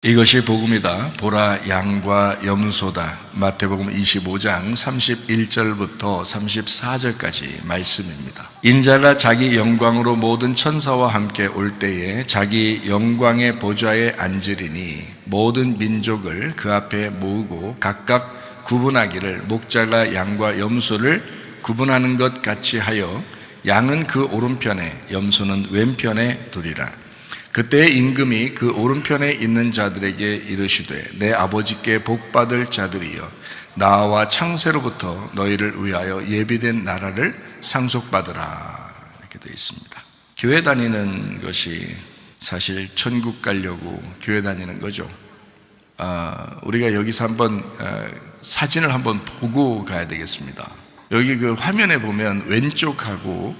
이것이 복음이다. 보라 양과 염소다. 마태복음 25장 31절부터 34절까지 말씀입니다. 인자가 자기 영광으로 모든 천사와 함께 올 때에 자기 영광의 보좌에 앉으리니 모든 민족을 그 앞에 모으고 각각 구분하기를 목자가 양과 염소를 구분하는 것 같이 하여 양은 그 오른편에 염소는 왼편에 두리라. 그때 임금이 그 오른편에 있는 자들에게 이르시되 내 아버지께 복받을 자들이여 나와 창세로부터 너희를 위하여 예비된 나라를 상속받으라. 이렇게 되어 있습니다. 교회 다니는 것이 사실 천국 가려고 교회 다니는 거죠. 우리가 여기서 한번 사진을 한번 보고 가야 되겠습니다. 여기 그 화면에 보면 왼쪽하고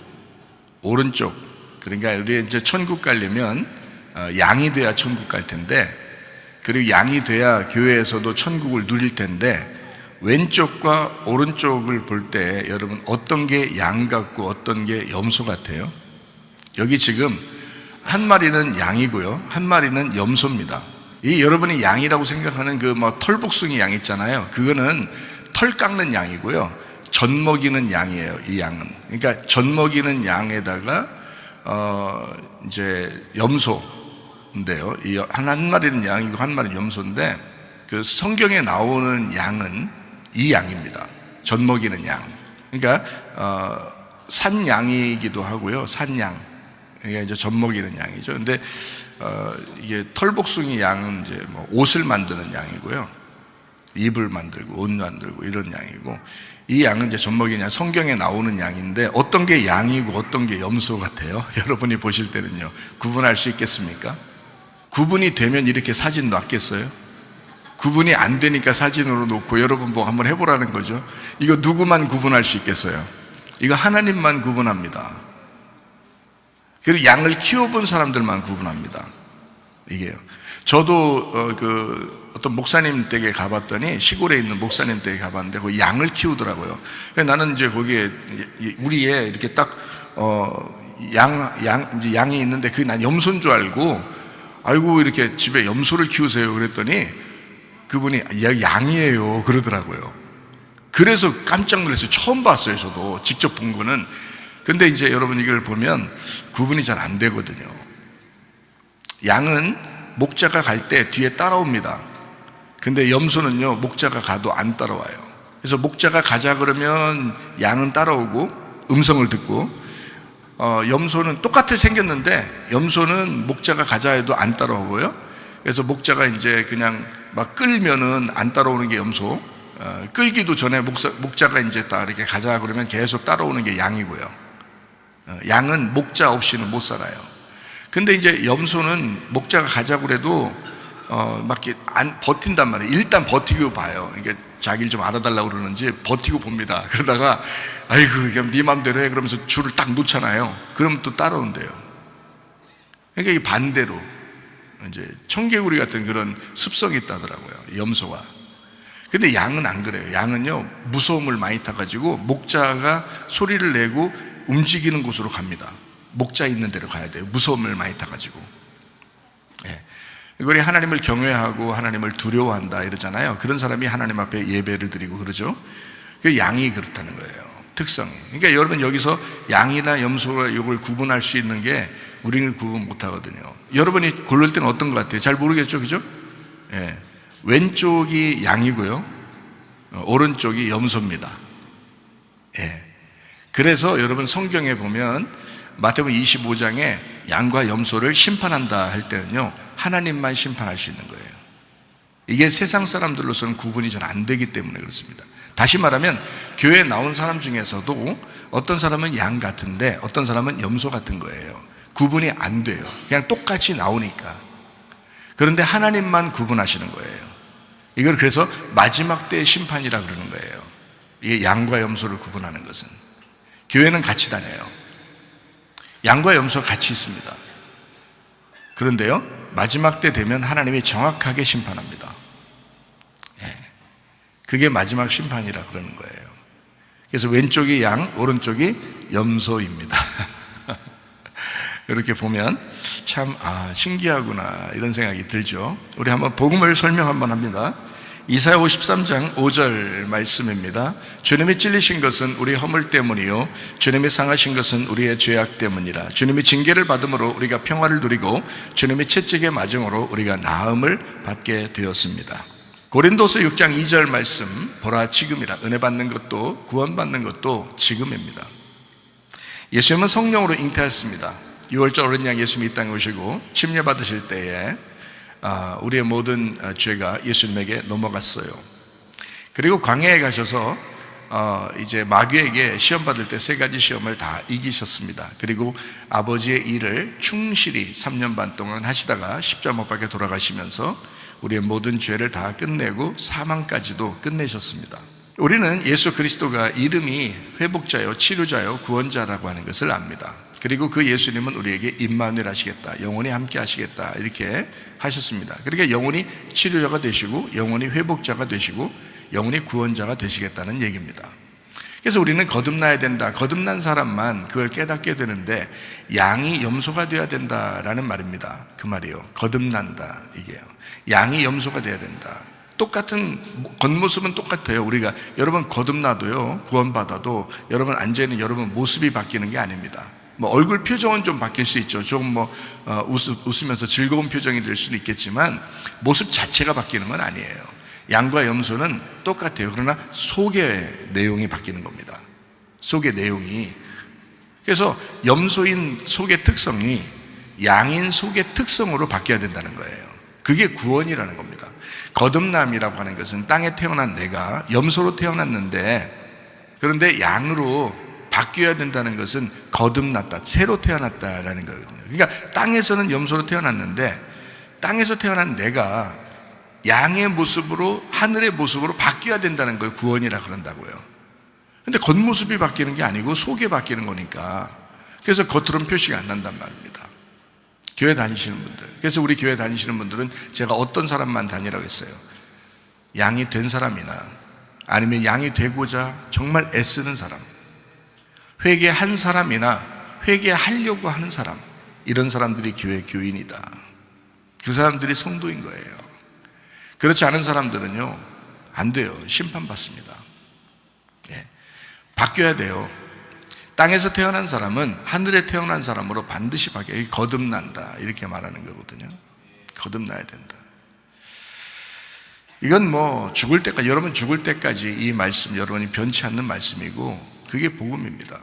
오른쪽, 그러니까 우리 이제 천국 가려면 양이 돼야 천국 갈 텐데, 그리고 양이 돼야 교회에서도 천국을 누릴 텐데, 왼쪽과 오른쪽을 볼 때 여러분 어떤 게 양 같고 어떤 게 염소 같아요? 여기 지금 한 마리는 양이고요, 한 마리는 염소입니다. 이 여러분이 양이라고 생각하는 그 뭐 털복숭이 양 있잖아요. 그거는 털 깎는 양이고요, 젖 먹이는 양이에요. 이 양은 그러니까 젖 먹이는 양에다가 이제 염소인데요. 이 한 마리는 양이고 한 마리는 염소인데, 그 성경에 나오는 양은 이 양입니다. 젖 먹이는 양. 그러니까 산양이기도 하고요. 산양. 그러니까 이제 젖 먹이는 양이죠. 근데 이게 털복숭이 양은 이제 뭐 옷을 만드는 양이고요. 입을 만들고 옷 만들고 이런 양이고, 이 양은 이제 젖 먹이는 양, 성경에 나오는 양인데 어떤 게 양이고 어떤 게 염소 같아요? 여러분이 보실 때는요, 구분할 수 있겠습니까? 구분이 되면 이렇게 사진 놨겠어요? 구분이 안 되니까 사진으로 놓고 여러분 뭐 한번 해보라는 거죠. 이거 누구만 구분할 수 있겠어요? 이거 하나님만 구분합니다. 그리고 양을 키워본 사람들만 구분합니다. 이게요. 저도 어떤 목사님 댁에 가봤더니, 시골에 있는 목사님 댁에 가봤는데 그 양을 키우더라고요. 나는 이제 거기에 우리에 이렇게 딱 이제 양이 있는데 그게 난 염소인 줄 알고, 아이고 이렇게 집에 염소를 키우세요 그랬더니 그분이 양이에요 그러더라고요. 그래서 깜짝 놀랐어요. 처음 봤어요. 저도 직접 본 거는. 근데 이제 여러분 이걸 보면 구분이 잘 안 되거든요. 양은 목자가 갈 때 뒤에 따라옵니다. 근데 염소는요, 목자가 가도 안 따라와요. 그래서 목자가 가자 그러면 양은 따라오고 음성을 듣고, 염소는 똑같이 생겼는데 염소는 목자가 가자 해도 안 따라오고요. 그래서 목자가 이제 그냥 막 끌면은 안 따라오는 게 염소, 끌기도 전에 목자가 이제 딱 이렇게 가자 그러면 계속 따라오는 게 양이고요. 양은 목자 없이는 못 살아요. 근데 이제 염소는 목자가 가자고 그래도 막 이렇게 안 버틴단 말이에요. 일단 버티고 봐요. 그러니까 자기를 좀 알아달라고 그러는지 버티고 봅니다. 그러다가 아이고 그냥 네 맘대로 해 그러면서 줄을 딱 놓잖아요. 그러면 또 따라온대요. 그러니까 이게 반대로 이제 청개구리 같은 그런 습성이 있다더라고요, 염소가. 근데 양은 안 그래요. 양은요, 무서움을 많이 타가지고 목자가 소리를 내고 움직이는 곳으로 갑니다. 목자 있는 데로 가야 돼요. 무서움을 많이 타가지고. 우리 하나님을 경외하고 하나님을 두려워한다 이러잖아요. 그런 사람이 하나님 앞에 예배를 드리고 그러죠. 그 양이 그렇다는 거예요, 특성이. 그러니까 여러분 여기서 양이나 염소를 이걸 구분할 수 있는 게 우리는 구분 못 하거든요. 여러분이 고를 때는 어떤 것 같아요? 잘 모르겠죠, 그죠? 왼쪽이 양이고요, 오른쪽이 염소입니다. 그래서 여러분 성경에 보면 마태복음 25장에 양과 염소를 심판한다 할 때는요, 하나님만 심판할 수 있는 거예요. 이게 세상 사람들로서는 구분이 잘 안 되기 때문에 그렇습니다. 다시 말하면 교회에 나온 사람 중에서도 어떤 사람은 양 같은데 어떤 사람은 염소 같은 거예요. 구분이 안 돼요. 그냥 똑같이 나오니까. 그런데 하나님만 구분하시는 거예요. 이걸 그래서 마지막 때의 심판이라 그러는 거예요. 이게 양과 염소를 구분하는 것은. 교회는 같이 다녀요. 양과 염소가 같이 있습니다. 그런데요, 마지막 때 되면 하나님이 정확하게 심판합니다. 그게 마지막 심판이라 그러는 거예요. 그래서 왼쪽이 양, 오른쪽이 염소입니다. 이렇게 보면 참 신기하구나 이런 생각이 들죠. 우리 한번 복음을 설명 한번 합니다. 이사야 53장 5절 말씀입니다. 주님이 찔리신 것은 우리 허물 때문이요 주님이 상하신 것은 우리의 죄악 때문이라. 주님이 징계를 받음으로 우리가 평화를 누리고 주님이 채찍의 마정으로 우리가 나음을 받게 되었습니다. 고린도서 6장 2절 말씀, 보라 지금이라. 은혜 받는 것도 구원받는 것도 지금입니다. 예수님은 성령으로 잉태하였습니다. 6월절 어린 양 예수님이 이 땅에 오시고 침례 받으실 때에 우리의 모든 죄가 예수님에게 넘어갔어요. 그리고 광야에 가셔서 이제 마귀에게 시험 받을 때 3가지 시험을 다 이기셨습니다. 그리고 아버지의 일을 충실히 3년 반 동안 하시다가 십자가 못 박혀 돌아가시면서 우리의 모든 죄를 다 끝내고 사망까지도 끝내셨습니다. 우리는 예수 그리스도가 이름이 회복자요 치료자요 구원자라고 하는 것을 압니다. 그리고 그 예수님은 우리에게 임마누엘 하시겠다, 영원히 함께 하시겠다 이렇게 하셨습니다. 그러니까 영원히 치료자가 되시고 영원히 회복자가 되시고 영원히 구원자가 되시겠다는 얘기입니다. 그래서 우리는 거듭나야 된다, 거듭난 사람만 그걸 깨닫게 되는데 양이 염소가 되어야 된다라는 말입니다. 그 말이에요. 거듭난다, 이게요. 양이 염소가 되어야 된다. 똑같은 겉모습은 똑같아요. 우리가 여러분 거듭나도요, 구원받아도 여러분 앉아있는 여러분 모습이 바뀌는 게 아닙니다. 얼굴 표정은 좀 바뀔 수 있죠. 좀 웃으면서 즐거운 표정이 될 수는 있겠지만 모습 자체가 바뀌는 건 아니에요. 양과 염소는 똑같아요. 그러나 속의 내용이 바뀌는 겁니다. 속의 내용이. 그래서 염소인 속의 특성이 양인 속의 특성으로 바뀌어야 된다는 거예요. 그게 구원이라는 겁니다. 거듭남이라고 하는 것은 땅에 태어난 내가 염소로 태어났는데 그런데 양으로 바뀌어야 된다는 것은 거듭났다, 새로 태어났다라는 거거든요. 그러니까 땅에서는 염소로 태어났는데 땅에서 태어난 내가 양의 모습으로, 하늘의 모습으로 바뀌어야 된다는 걸 구원이라 그런다고요. 근데 겉모습이 바뀌는 게 아니고 속이 바뀌는 거니까. 그래서 겉으로는 표시가 안 난단 말입니다. 교회 다니시는 분들, 그래서 우리 교회 다니시는 분들은 제가 어떤 사람만 다니라고 했어요. 양이 된 사람이나 아니면 양이 되고자 정말 애쓰는 사람, 회개한 사람이나 회개하려고 하는 사람, 이런 사람들이 교회 교인이다. 그 사람들이 성도인 거예요. 그렇지 않은 사람들은요 안 돼요. 심판받습니다. 바뀌어야 돼요. 땅에서 태어난 사람은 하늘에 태어난 사람으로 반드시 바뀌어요. 거듭난다 이렇게 말하는 거거든요. 거듭나야 된다. 이건 죽을 때까지, 여러분 죽을 때까지 이 말씀 여러분이 변치 않는 말씀이고 그게 복음입니다.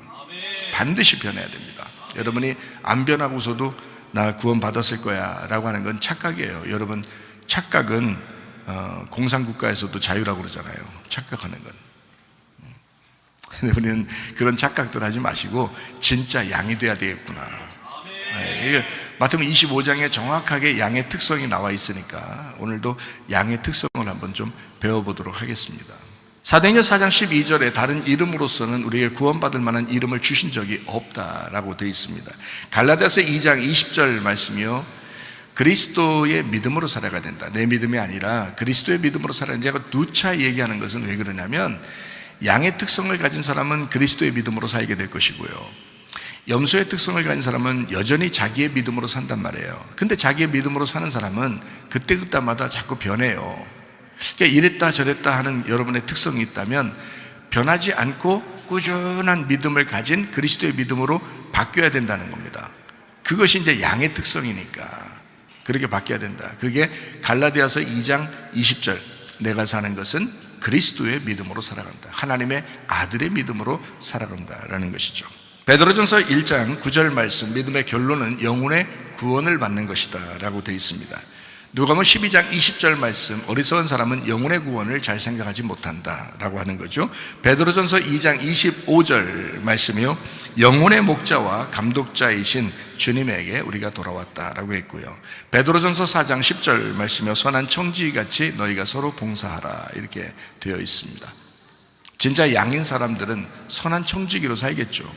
반드시 변해야 됩니다. 여러분이 안 변하고서도 나 구원 받았을 거야 라고 하는 건 착각이에요. 여러분 착각은 공산국가에서도 자유라고 그러잖아요. 착각하는 건. 근데 우리는 그런 착각들 하지 마시고 진짜 양이 돼야 되겠구나. 마태복음 25장에 정확하게 양의 특성이 나와 있으니까 오늘도 양의 특성을 한번 좀 배워보도록 하겠습니다. 사도행전 4장 12절에 다른 이름으로서는 우리에게 구원받을 만한 이름을 주신 적이 없다라고 되어 있습니다. 갈라디아서 2장 20절 말씀이요, 그리스도의 믿음으로 살아가야 된다. 내 믿음이 아니라 그리스도의 믿음으로 살아야 된다. 제가 누차 얘기하는 것은 왜 그러냐면 양의 특성을 가진 사람은 그리스도의 믿음으로 살게 될 것이고요, 염소의 특성을 가진 사람은 여전히 자기의 믿음으로 산단 말이에요. 근데 자기의 믿음으로 사는 사람은 그때그때마다 자꾸 변해요. 그러니까 이랬다 저랬다 하는 여러분의 특성이 있다면 변하지 않고 꾸준한 믿음을 가진 그리스도의 믿음으로 바뀌어야 된다는 겁니다. 그것이 이제 양의 특성이니까 그렇게 바뀌어야 된다. 그게 갈라디아서 2장 20절, 내가 사는 것은 그리스도의 믿음으로 살아간다, 하나님의 아들의 믿음으로 살아간다라는 것이죠. 베드로전서 1장 9절 말씀, 믿음의 결론은 영혼의 구원을 받는 것이다 라고 되어 있습니다. 누가복음 12장 20절 말씀, 어리석은 사람은 영혼의 구원을 잘 생각하지 못한다 라고 하는 거죠. 베드로전서 2장 25절 말씀이요, 영혼의 목자와 감독자이신 주님에게 우리가 돌아왔다라고 했고요. 베드로전서 4장 10절 말씀이요, 선한 청지기같이 너희가 서로 봉사하라 이렇게 되어 있습니다. 진짜 양인 사람들은 선한 청지기로 살겠죠.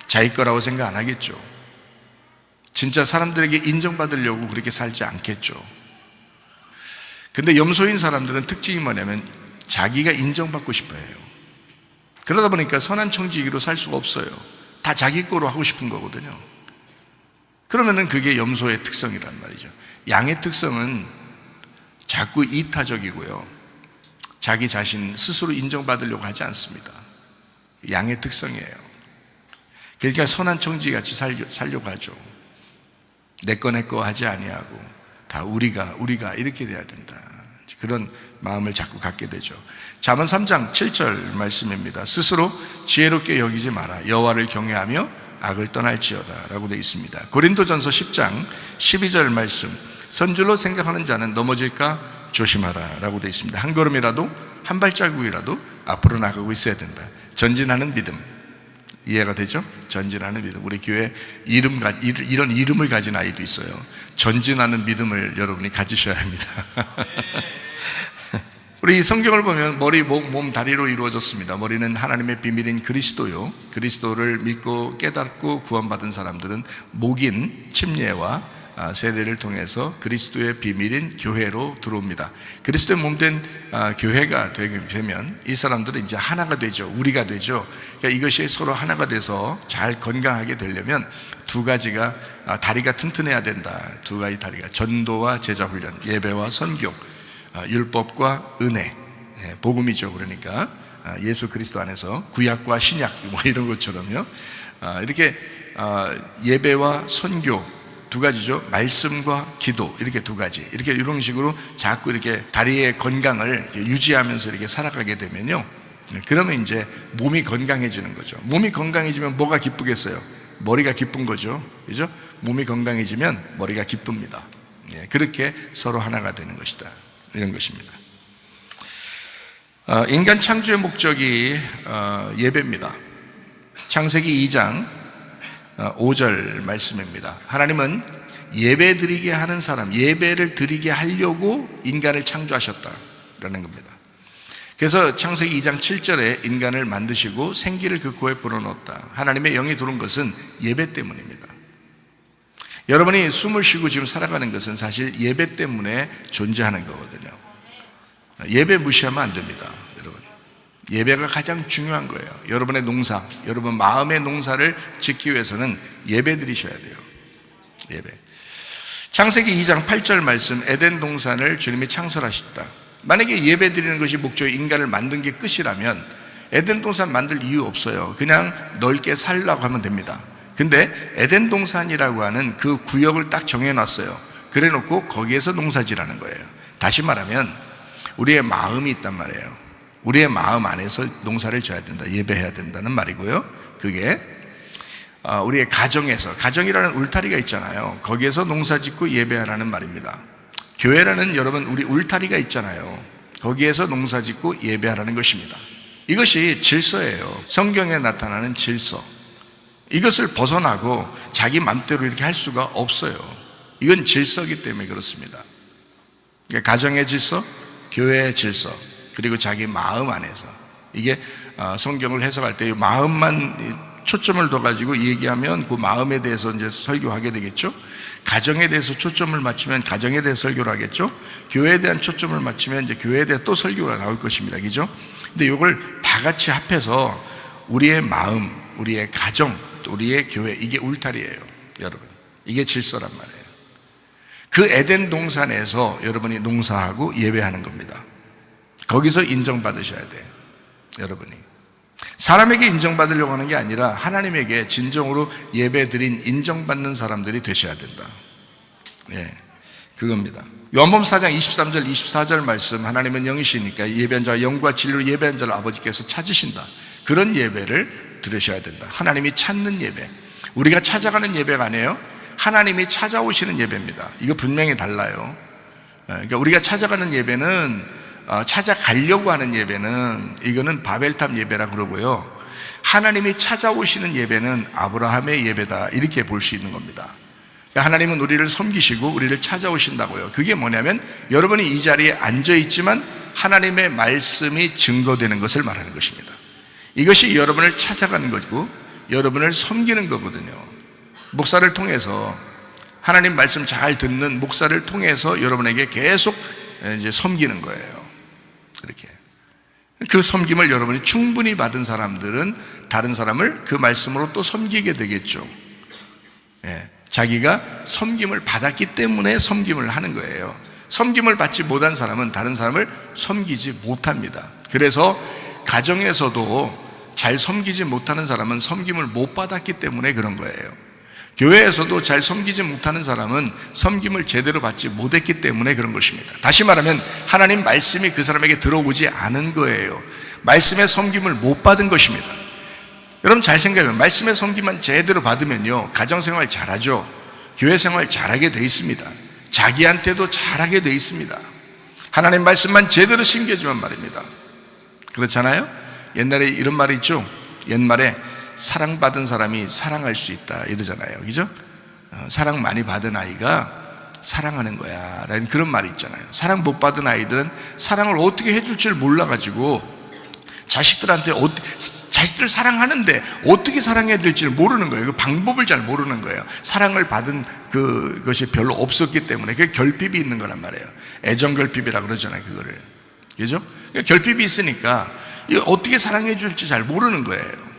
자기 거라고 생각 안 하겠죠. 진짜 사람들에게 인정받으려고 그렇게 살지 않겠죠. 근데 염소인 사람들은 특징이 뭐냐면 자기가 인정받고 싶어 해요. 그러다 보니까 선한 청지기로 살 수가 없어요. 다 자기 거로 하고 싶은 거거든요. 그러면은 그게 염소의 특성이란 말이죠. 양의 특성은 자꾸 이타적이고요, 자기 자신 스스로 인정받으려고 하지 않습니다. 양의 특성이에요. 그러니까 선한 청지같이 살려고 하죠. 내 거 하지 아니하고 다 우리가 이렇게 돼야 된다, 그런 마음을 자꾸 갖게 되죠. 잠언 3장 7절 말씀입니다. 스스로 지혜롭게 여기지 마라. 여호와를 경외하며 악을 떠날지어다 라고 되어 있습니다. 고린도전서 10장 12절 말씀, 선줄로 생각하는 자는 넘어질까 조심하라 라고 되어 있습니다. 한 걸음이라도, 한 발자국이라도 앞으로 나가고 있어야 된다. 전진하는 믿음, 이해가 되죠? 전진하는 믿음. 우리 교회 이런 이름을 가진 아이도 있어요. 전진하는 믿음을 여러분이 가지셔야 합니다. 우리 성경을 보면 머리, 목, 몸, 다리로 이루어졌습니다. 머리는 하나님의 비밀인 그리스도요, 그리스도를 믿고 깨닫고 구원받은 사람들은 목인 침례와 세례를 통해서 그리스도의 비밀인 교회로 들어옵니다. 그리스도의 몸된 교회가 되면 이 사람들은 이제 하나가 되죠. 우리가 되죠. 그러니까 이것이 서로 하나가 돼서 잘 건강하게 되려면 두 가지가, 다리가 튼튼해야 된다. 두 가지 다리가, 전도와 제자훈련, 예배와 선교, 율법과 은혜, 복음이죠. 그러니까 예수 그리스도 안에서 구약과 신약 뭐 이런 것처럼요, 이렇게 예배와 선교 두 가지죠. 말씀과 기도, 이렇게 두 가지, 이렇게 이런 식으로 자꾸 이렇게 다리의 건강을 유지하면서 이렇게 살아가게 되면요, 그러면 이제 몸이 건강해지는 거죠. 몸이 건강해지면 뭐가 기쁘겠어요? 머리가 기쁜 거죠. 그죠? 몸이 건강해지면 머리가 기쁩니다. 그렇게 서로 하나가 되는 것이다, 이런 것입니다. 인간 창조의 목적이 예배입니다. 창세기 2장 5절 말씀입니다. 하나님은 예배 드리게 하는 사람, 예배를 드리게 하려고 인간을 창조하셨다라는 겁니다. 그래서 창세기 2장 7절에 인간을 만드시고 생기를 그 코에 불어넣었다. 하나님의 영이 들어온 것은 예배 때문입니다. 여러분이 숨을 쉬고 지금 살아가는 것은 사실 예배 때문에 존재하는 거거든요. 예배 무시하면 안 됩니다, 여러분. 예배가 가장 중요한 거예요. 여러분의 농사, 여러분 마음의 농사를 짓기 위해서는 예배 드리셔야 돼요. 예배. 창세기 2장 8절 말씀, 에덴 동산을 주님이 창설하셨다. 만약에 예배 드리는 것이 목적이 인간을 만든 게 끝이라면 에덴 동산 만들 이유 없어요. 그냥 넓게 살라고 하면 됩니다. 근데 에덴 동산이라고 하는 그 구역을 딱 정해놨어요. 그래 놓고 거기에서 농사지라는 거예요. 다시 말하면 우리의 마음이 있단 말이에요. 우리의 마음 안에서 농사를 져야 된다, 예배해야 된다는 말이고요. 그게 우리의 가정에서, 가정이라는 울타리가 있잖아요. 거기에서 농사짓고 예배하라는 말입니다. 교회라는, 여러분, 우리 울타리가 있잖아요. 거기에서 농사짓고 예배하라는 것입니다. 이것이 질서예요. 성경에 나타나는 질서. 이것을 벗어나고 자기 맘대로 이렇게 할 수가 없어요. 이건 질서이기 때문에 그렇습니다. 그러니까 가정의 질서, 교회의 질서, 그리고 자기 마음 안에서, 이게 성경을 해석할 때 마음만 초점을 둬가지고 얘기하면 그 마음에 대해서 이제 설교하게 되겠죠. 가정에 대해서 초점을 맞추면 가정에 대해서 설교를 하겠죠. 교회에 대한 초점을 맞추면 이제 교회에 대해서 또 설교가 나올 것입니다. 그죠? 근데 이걸 다 같이 합해서 우리의 마음, 우리의 가정, 우리의 교회, 이게 울타리예요, 여러분. 이게 질서란 말이에요. 그 에덴 동산에서 여러분이 농사하고 예배하는 겁니다. 거기서 인정받으셔야 돼요, 여러분이. 사람에게 인정받으려고 하는 게 아니라 하나님에게 진정으로 예배드린 인정받는 사람들이 되셔야 된다. 예, 그겁니다. 요한복음 4장 23절 24절 말씀, 하나님은 영이시니까 예배한 자와 영과 진리로 예배한 자를 아버지께서 찾으신다. 그런 예배를 드리셔야 된다. 하나님이 찾는 예배, 우리가 찾아가는 예배가 아니에요. 하나님이 찾아오시는 예배입니다. 이거 분명히 달라요. 그러니까 우리가 찾아가는 예배는, 찾아가려고 하는 예배는, 이거는 바벨탑 예배라 그러고요. 하나님이 찾아오시는 예배는 아브라함의 예배다, 이렇게 볼 수 있는 겁니다. 그러니까 하나님은 우리를 섬기시고 우리를 찾아오신다고요. 그게 뭐냐면 여러분이 이 자리에 앉아 있지만 하나님의 말씀이 증거되는 것을 말하는 것입니다. 이것이 여러분을 찾아가는 것이고 여러분을 섬기는 거거든요. 목사를 통해서, 하나님 말씀 잘 듣는 목사를 통해서 여러분에게 계속 이제 섬기는 거예요. 이렇게. 그 섬김을 여러분이 충분히 받은 사람들은 다른 사람을 그 말씀으로 또 섬기게 되겠죠. 예. 자기가 섬김을 받았기 때문에 섬김을 하는 거예요. 섬김을 받지 못한 사람은 다른 사람을 섬기지 못합니다. 그래서 가정에서도 잘 섬기지 못하는 사람은 섬김을 못 받았기 때문에 그런 거예요. 교회에서도 잘 섬기지 못하는 사람은 섬김을 제대로 받지 못했기 때문에 그런 것입니다. 다시 말하면 하나님 말씀이 그 사람에게 들어오지 않은 거예요. 말씀의 섬김을 못 받은 것입니다. 여러분 잘 생각해요. 말씀의 섬김만 제대로 받으면요, 가정생활 잘하죠. 교회생활 잘하게 돼 있습니다. 자기한테도 잘하게 돼 있습니다. 하나님 말씀만 제대로 심겨지면 말입니다. 그렇잖아요? 옛날에 이런 말이 있죠. 옛말에 사랑받은 사람이 사랑할 수 있다 이러잖아요. 그죠? 사랑 많이 받은 아이가 사랑하는 거야 라는 그런 말이 있잖아요. 사랑 못 받은 아이들은 사랑을 어떻게 해줄 줄 몰라가지고 자식들한테 자식들 사랑하는데 어떻게 사랑해야 될지 모르는 거예요. 그 방법을 잘 모르는 거예요. 사랑을 받은 그것이 별로 없었기 때문에 그게 결핍이 있는 거란 말이에요. 애정결핍이라고 그러잖아요. 그거를. 그죠? 결핍이 있으니까 어떻게 사랑해 줄지 잘 모르는 거예요.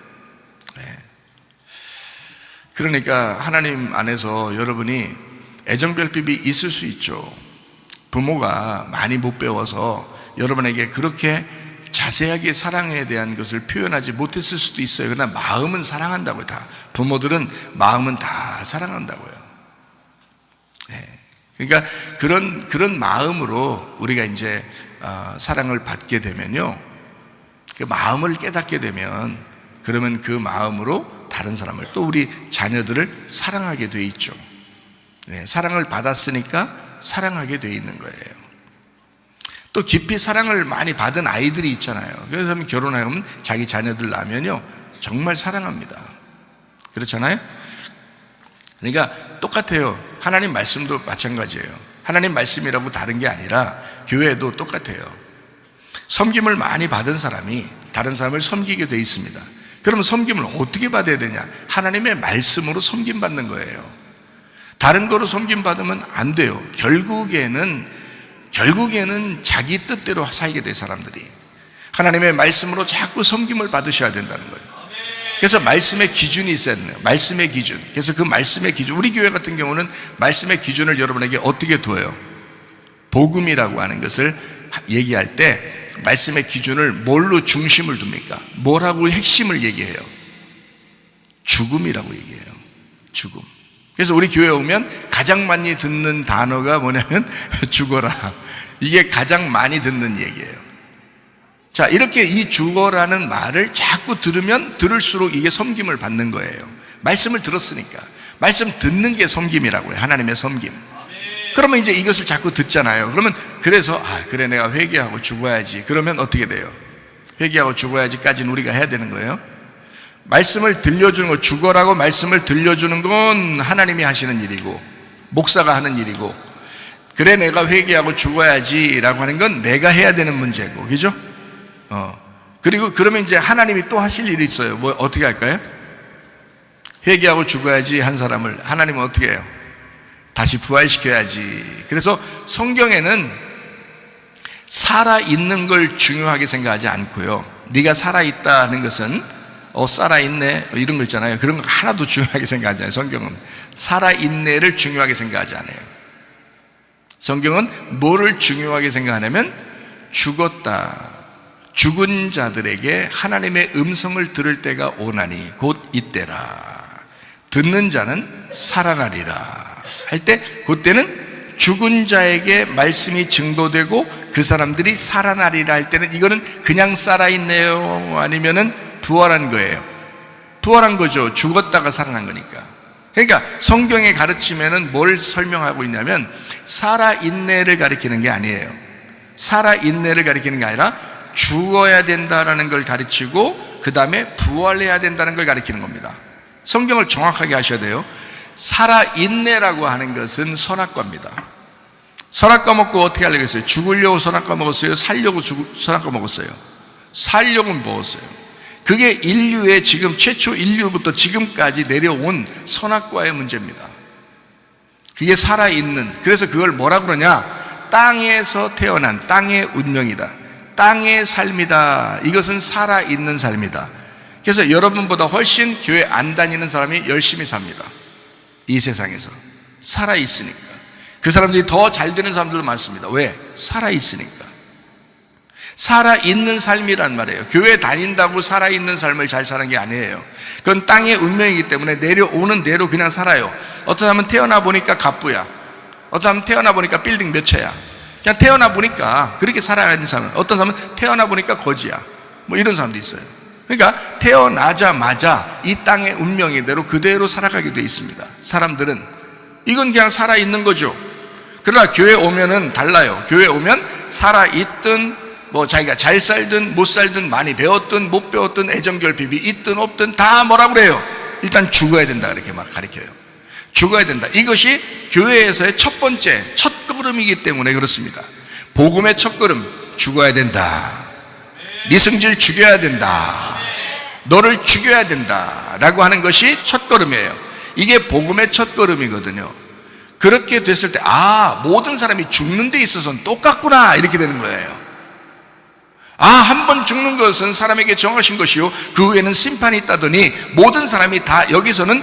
그러니까 하나님 안에서 여러분이 애정결핍이 있을 수 있죠. 부모가 많이 못 배워서 여러분에게 그렇게 자세하게 사랑에 대한 것을 표현하지 못했을 수도 있어요. 그러나 마음은 사랑한다고요. 다 부모들은 마음은 다 사랑한다고요. 그러니까 그런 마음으로 우리가 이제 사랑을 받게 되면요, 그 마음을 깨닫게 되면 그러면 그 마음으로 다른 사람을 또 우리 자녀들을 사랑하게 돼 있죠. 사랑을 받았으니까 사랑하게 돼 있는 거예요. 또 깊이 사랑을 많이 받은 아이들이 있잖아요. 그래서 결혼하면 자기 자녀들 낳으면요 정말 사랑합니다. 그렇잖아요? 그러니까 똑같아요. 하나님 말씀도 마찬가지예요. 하나님 말씀이라고 다른 게 아니라 교회도 똑같아요. 섬김을 많이 받은 사람이 다른 사람을 섬기게 돼 있습니다. 그러면 섬김을 어떻게 받아야 되냐? 하나님의 말씀으로 섬김 받는 거예요. 다른 거로 섬김 받으면 안 돼요. 결국에는 자기 뜻대로 살게 돼 사람들이. 하나님의 말씀으로 자꾸 섬김을 받으셔야 된다는 거예요. 그래서 말씀의 기준이 있어야 돼요. 말씀의 기준. 그래서 그 말씀의 기준, 우리 교회 같은 경우는 말씀의 기준을 여러분에게 어떻게 두어요? 복음이라고 하는 것을 얘기할 때 말씀의 기준을 뭘로 중심을 둡니까? 뭐라고 핵심을 얘기해요? 죽음이라고 얘기해요. 죽음. 그래서 우리 교회에 오면 가장 많이 듣는 단어가 뭐냐면 죽어라. 이게 가장 많이 듣는 얘기예요. 자, 이렇게 이 죽어라는 말을 자꾸 들으면 들을수록 이게 섬김을 받는 거예요. 말씀을 들었으니까. 말씀 듣는 게 섬김이라고 해요. 하나님의 섬김. 그러면 이제 이것을 자꾸 듣잖아요. 그러면 그래서 그래 내가 회개하고 죽어야지. 그러면 어떻게 돼요? 회개하고 죽어야지까지는 우리가 해야 되는 거예요. 말씀을 들려주는 거, 죽어라고 말씀을 들려주는 건 하나님이 하시는 일이고 목사가 하는 일이고, 그래 내가 회개하고 죽어야지 라고 하는 건 내가 해야 되는 문제고, 그죠? 그리고 그러면 이제 하나님이 또 하실 일이 있어요. 뭐 어떻게 할까요? 회개하고 죽어야지 한 사람을 하나님은 어떻게 해요? 다시 부활시켜야지. 그래서 성경에는 살아있는 걸 중요하게 생각하지 않고요, 네가 살아있다는 것은 살아있네 이런 거 있잖아요. 그런 거 하나도 중요하게 생각하지 않아요. 성경은 살아있네를 중요하게 생각하지 않아요. 성경은 뭐를 중요하게 생각하냐면 죽었다, 죽은 자들에게 하나님의 음성을 들을 때가 오나니 곧 이때라. 듣는 자는 살아나리라 할 때, 그때는 죽은 자에게 말씀이 증거되고 그 사람들이 살아나리라 할 때는 이거는 그냥 살아있네요, 아니면은 부활한 거예요. 부활한 거죠. 죽었다가 살아난 거니까. 그러니까 성경의 가르침에는 뭘 설명하고 있냐면 살아있네를 가리키는 게 아니에요. 살아있네를 가리키는 게 아니라 죽어야 된다라는 걸 가르치고 그 다음에 부활해야 된다는 걸 가리키는 겁니다. 성경을 정확하게 하셔야 돼요. 살아있네라고 하는 것은 선악과입니다. 선악과 먹고 어떻게 하려고 했어요? 죽으려고 선악과 먹었어요? 살려고 선악과 먹었어요? 살려고 먹었어요. 그게 인류의 지금 최초 인류부터 지금까지 내려온 선악과의 문제입니다. 그게 살아있는, 그래서 그걸 뭐라 그러냐? 땅에서 태어난 땅의 운명이다, 땅의 삶이다. 이것은 살아있는 삶이다. 그래서 여러분보다 훨씬 교회 안 다니는 사람이 열심히 삽니다. 이 세상에서 살아있으니까. 그 사람들이 더 잘 되는 사람들도 많습니다. 왜? 살아있으니까. 살아있는 삶이란 말이에요. 교회 다닌다고 살아있는 삶을 잘 사는 게 아니에요. 그건 땅의 운명이기 때문에 내려오는 대로 그냥 살아요. 어떤 사람은 태어나 보니까 갑부야. 어떤 사람은 태어나 보니까 빌딩 몇 채야. 그냥 태어나 보니까 그렇게 살아가는 사람은, 어떤 사람은 태어나 보니까 거지야. 뭐 이런 사람도 있어요. 그러니까 태어나자마자 이 땅의 운명이대로 그대로 살아가게 돼 있습니다. 사람들은 이건 그냥 살아있는 거죠. 그러나 교회 오면은 달라요. 교회 오면 살아있든 뭐 자기가 잘 살든 못 살든 많이 배웠든 못 배웠든 애정결핍이 있든 없든 다 뭐라 그래요? 일단 죽어야 된다, 이렇게 막 가르쳐요. 죽어야 된다. 이것이 교회에서의 첫 번째 첫 걸음이기 때문에 그렇습니다. 복음의 첫 걸음, 죽어야 된다. 네 성질 죽여야 된다. 너를 죽여야 된다 라고 하는 것이 첫 걸음이에요. 이게 복음의 첫 걸음이거든요. 그렇게 됐을 때 모든 사람이 죽는 데 있어서는 똑같구나, 이렇게 되는 거예요. 한 번 죽는 것은 사람에게 정하신 것이요 그 후에는 심판이 있다더니 모든 사람이 다 여기서는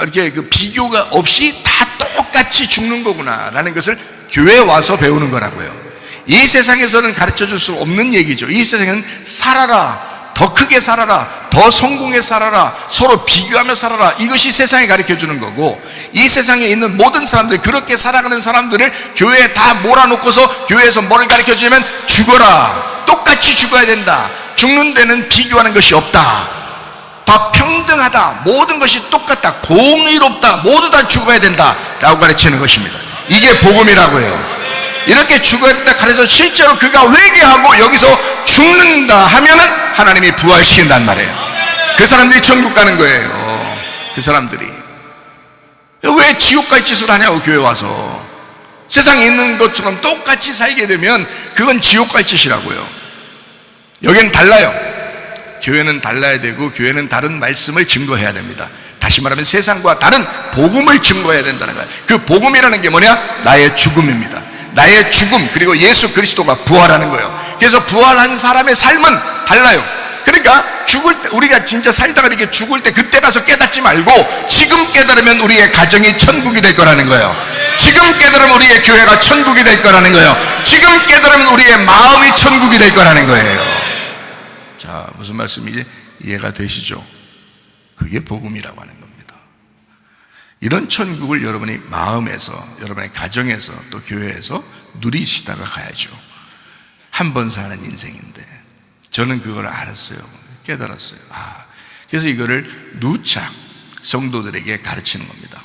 이렇게 그 비교가 없이 다 똑같이 죽는 거구나 라는 것을 교회에 와서 배우는 거라고요. 이 세상에서는 가르쳐 줄 수 없는 얘기죠. 이 세상에는 살아라, 더 크게 살아라, 더 성공해 살아라, 서로 비교하며 살아라, 이것이 세상이 가르쳐 주는 거고, 이 세상에 있는 모든 사람들, 그렇게 살아가는 사람들을 교회에 다 몰아놓고서 교회에서 뭐를 가르쳐 주냐면 죽어라, 똑같이 죽어야 된다, 죽는 데는 비교하는 것이 없다, 다 평등하다, 모든 것이 똑같다, 공의롭다, 모두 다 죽어야 된다 라고 가르치는 것입니다. 이게 복음이라고요. 이렇게 죽어야 된다 가르쳐서 실제로 그가 회개하고 여기서 죽는다 하면은 하나님이 부활시킨단 말이에요. 그 사람들이 천국 가는 거예요. 그 사람들이 왜 지옥 갈 짓을 하냐고. 교회 와서 세상에 있는 것처럼 똑같이 살게 되면 그건 지옥 갈 짓이라고요. 여기는 달라요. 교회는 달라야 되고, 교회는 다른 말씀을 증거해야 됩니다. 다시 말하면 세상과 다른 복음을 증거해야 된다는 거예요. 그 복음이라는 게 뭐냐? 나의 죽음입니다. 나의 죽음, 그리고 예수 그리스도가 부활하는 거예요. 그래서 부활한 사람의 삶은 달라요. 그러니까 죽을 때, 우리가 진짜 살다가 이렇게 죽을 때 그때 가서 깨닫지 말고 지금 깨달으면 우리의 가정이 천국이 될 거라는 거예요. 지금 깨달으면 우리의 교회가 천국이 될 거라는 거예요. 지금 깨달으면 우리의 마음이 천국이 될 거라는 거예요. 자, 무슨 말씀인지 이해가 되시죠? 그게 복음이라고 하는 겁니다. 이런 천국을 여러분이 마음에서, 여러분의 가정에서, 또 교회에서 누리시다가 가야죠. 한 번 사는 인생인데 저는 그걸 알았어요. 깨달았어요. 그래서 이거를 누차 성도들에게 가르치는 겁니다.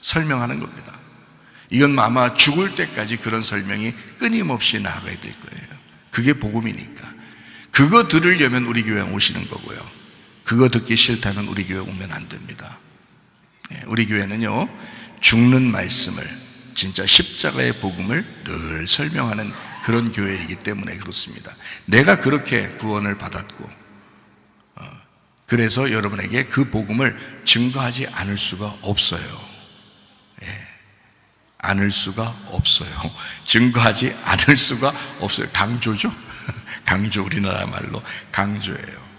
설명하는 겁니다. 이건 아마 죽을 때까지 그런 설명이 끊임없이 나가야 될 거예요. 그게 복음이니까. 그거 들으려면 우리 교회에 오시는 거고요. 그거 듣기 싫다면 우리 교회 오면 안 됩니다. 우리 교회는요, 죽는 말씀을, 진짜 십자가의 복음을 늘 설명하는 그런 교회이기 때문에 그렇습니다. 내가 그렇게 구원을 받았고, 그래서 여러분에게 그 복음을 증거하지 않을 수가 없어요. 않을 수가 없어요. 증거하지 않을 수가 없어요. 강조죠? 강조, 우리나라 말로 강조예요.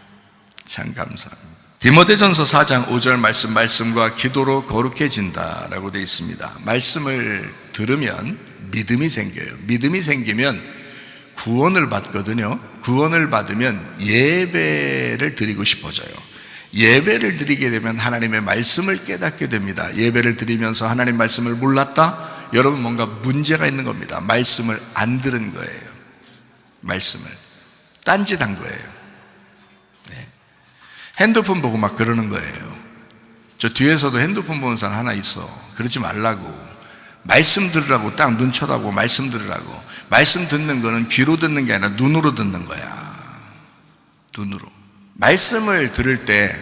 참 감사합니다. 디모데전서 4장 5절 말씀과 기도로 거룩해진다라고 되어 있습니다. 말씀을 들으면 믿음이 생겨요. 믿음이 생기면 구원을 받거든요. 구원을 받으면 예배를 드리고 싶어져요. 예배를 드리게 되면 하나님의 말씀을 깨닫게 됩니다. 예배를 드리면서 하나님 말씀을 몰랐다? 여러분 뭔가 문제가 있는 겁니다. 말씀을 안 들은 거예요. 말씀을 딴짓한 거예요. 핸드폰 보고 막 그러는 거예요. 저 뒤에서도 핸드폰 보는 사람 하나 있어. 그러지 말라고. 말씀 들으라고, 딱 눈 쳐다보고 말씀 들으라고. 말씀 듣는 거는 귀로 듣는 게 아니라 눈으로 듣는 거야. 눈으로. 말씀을 들을 때,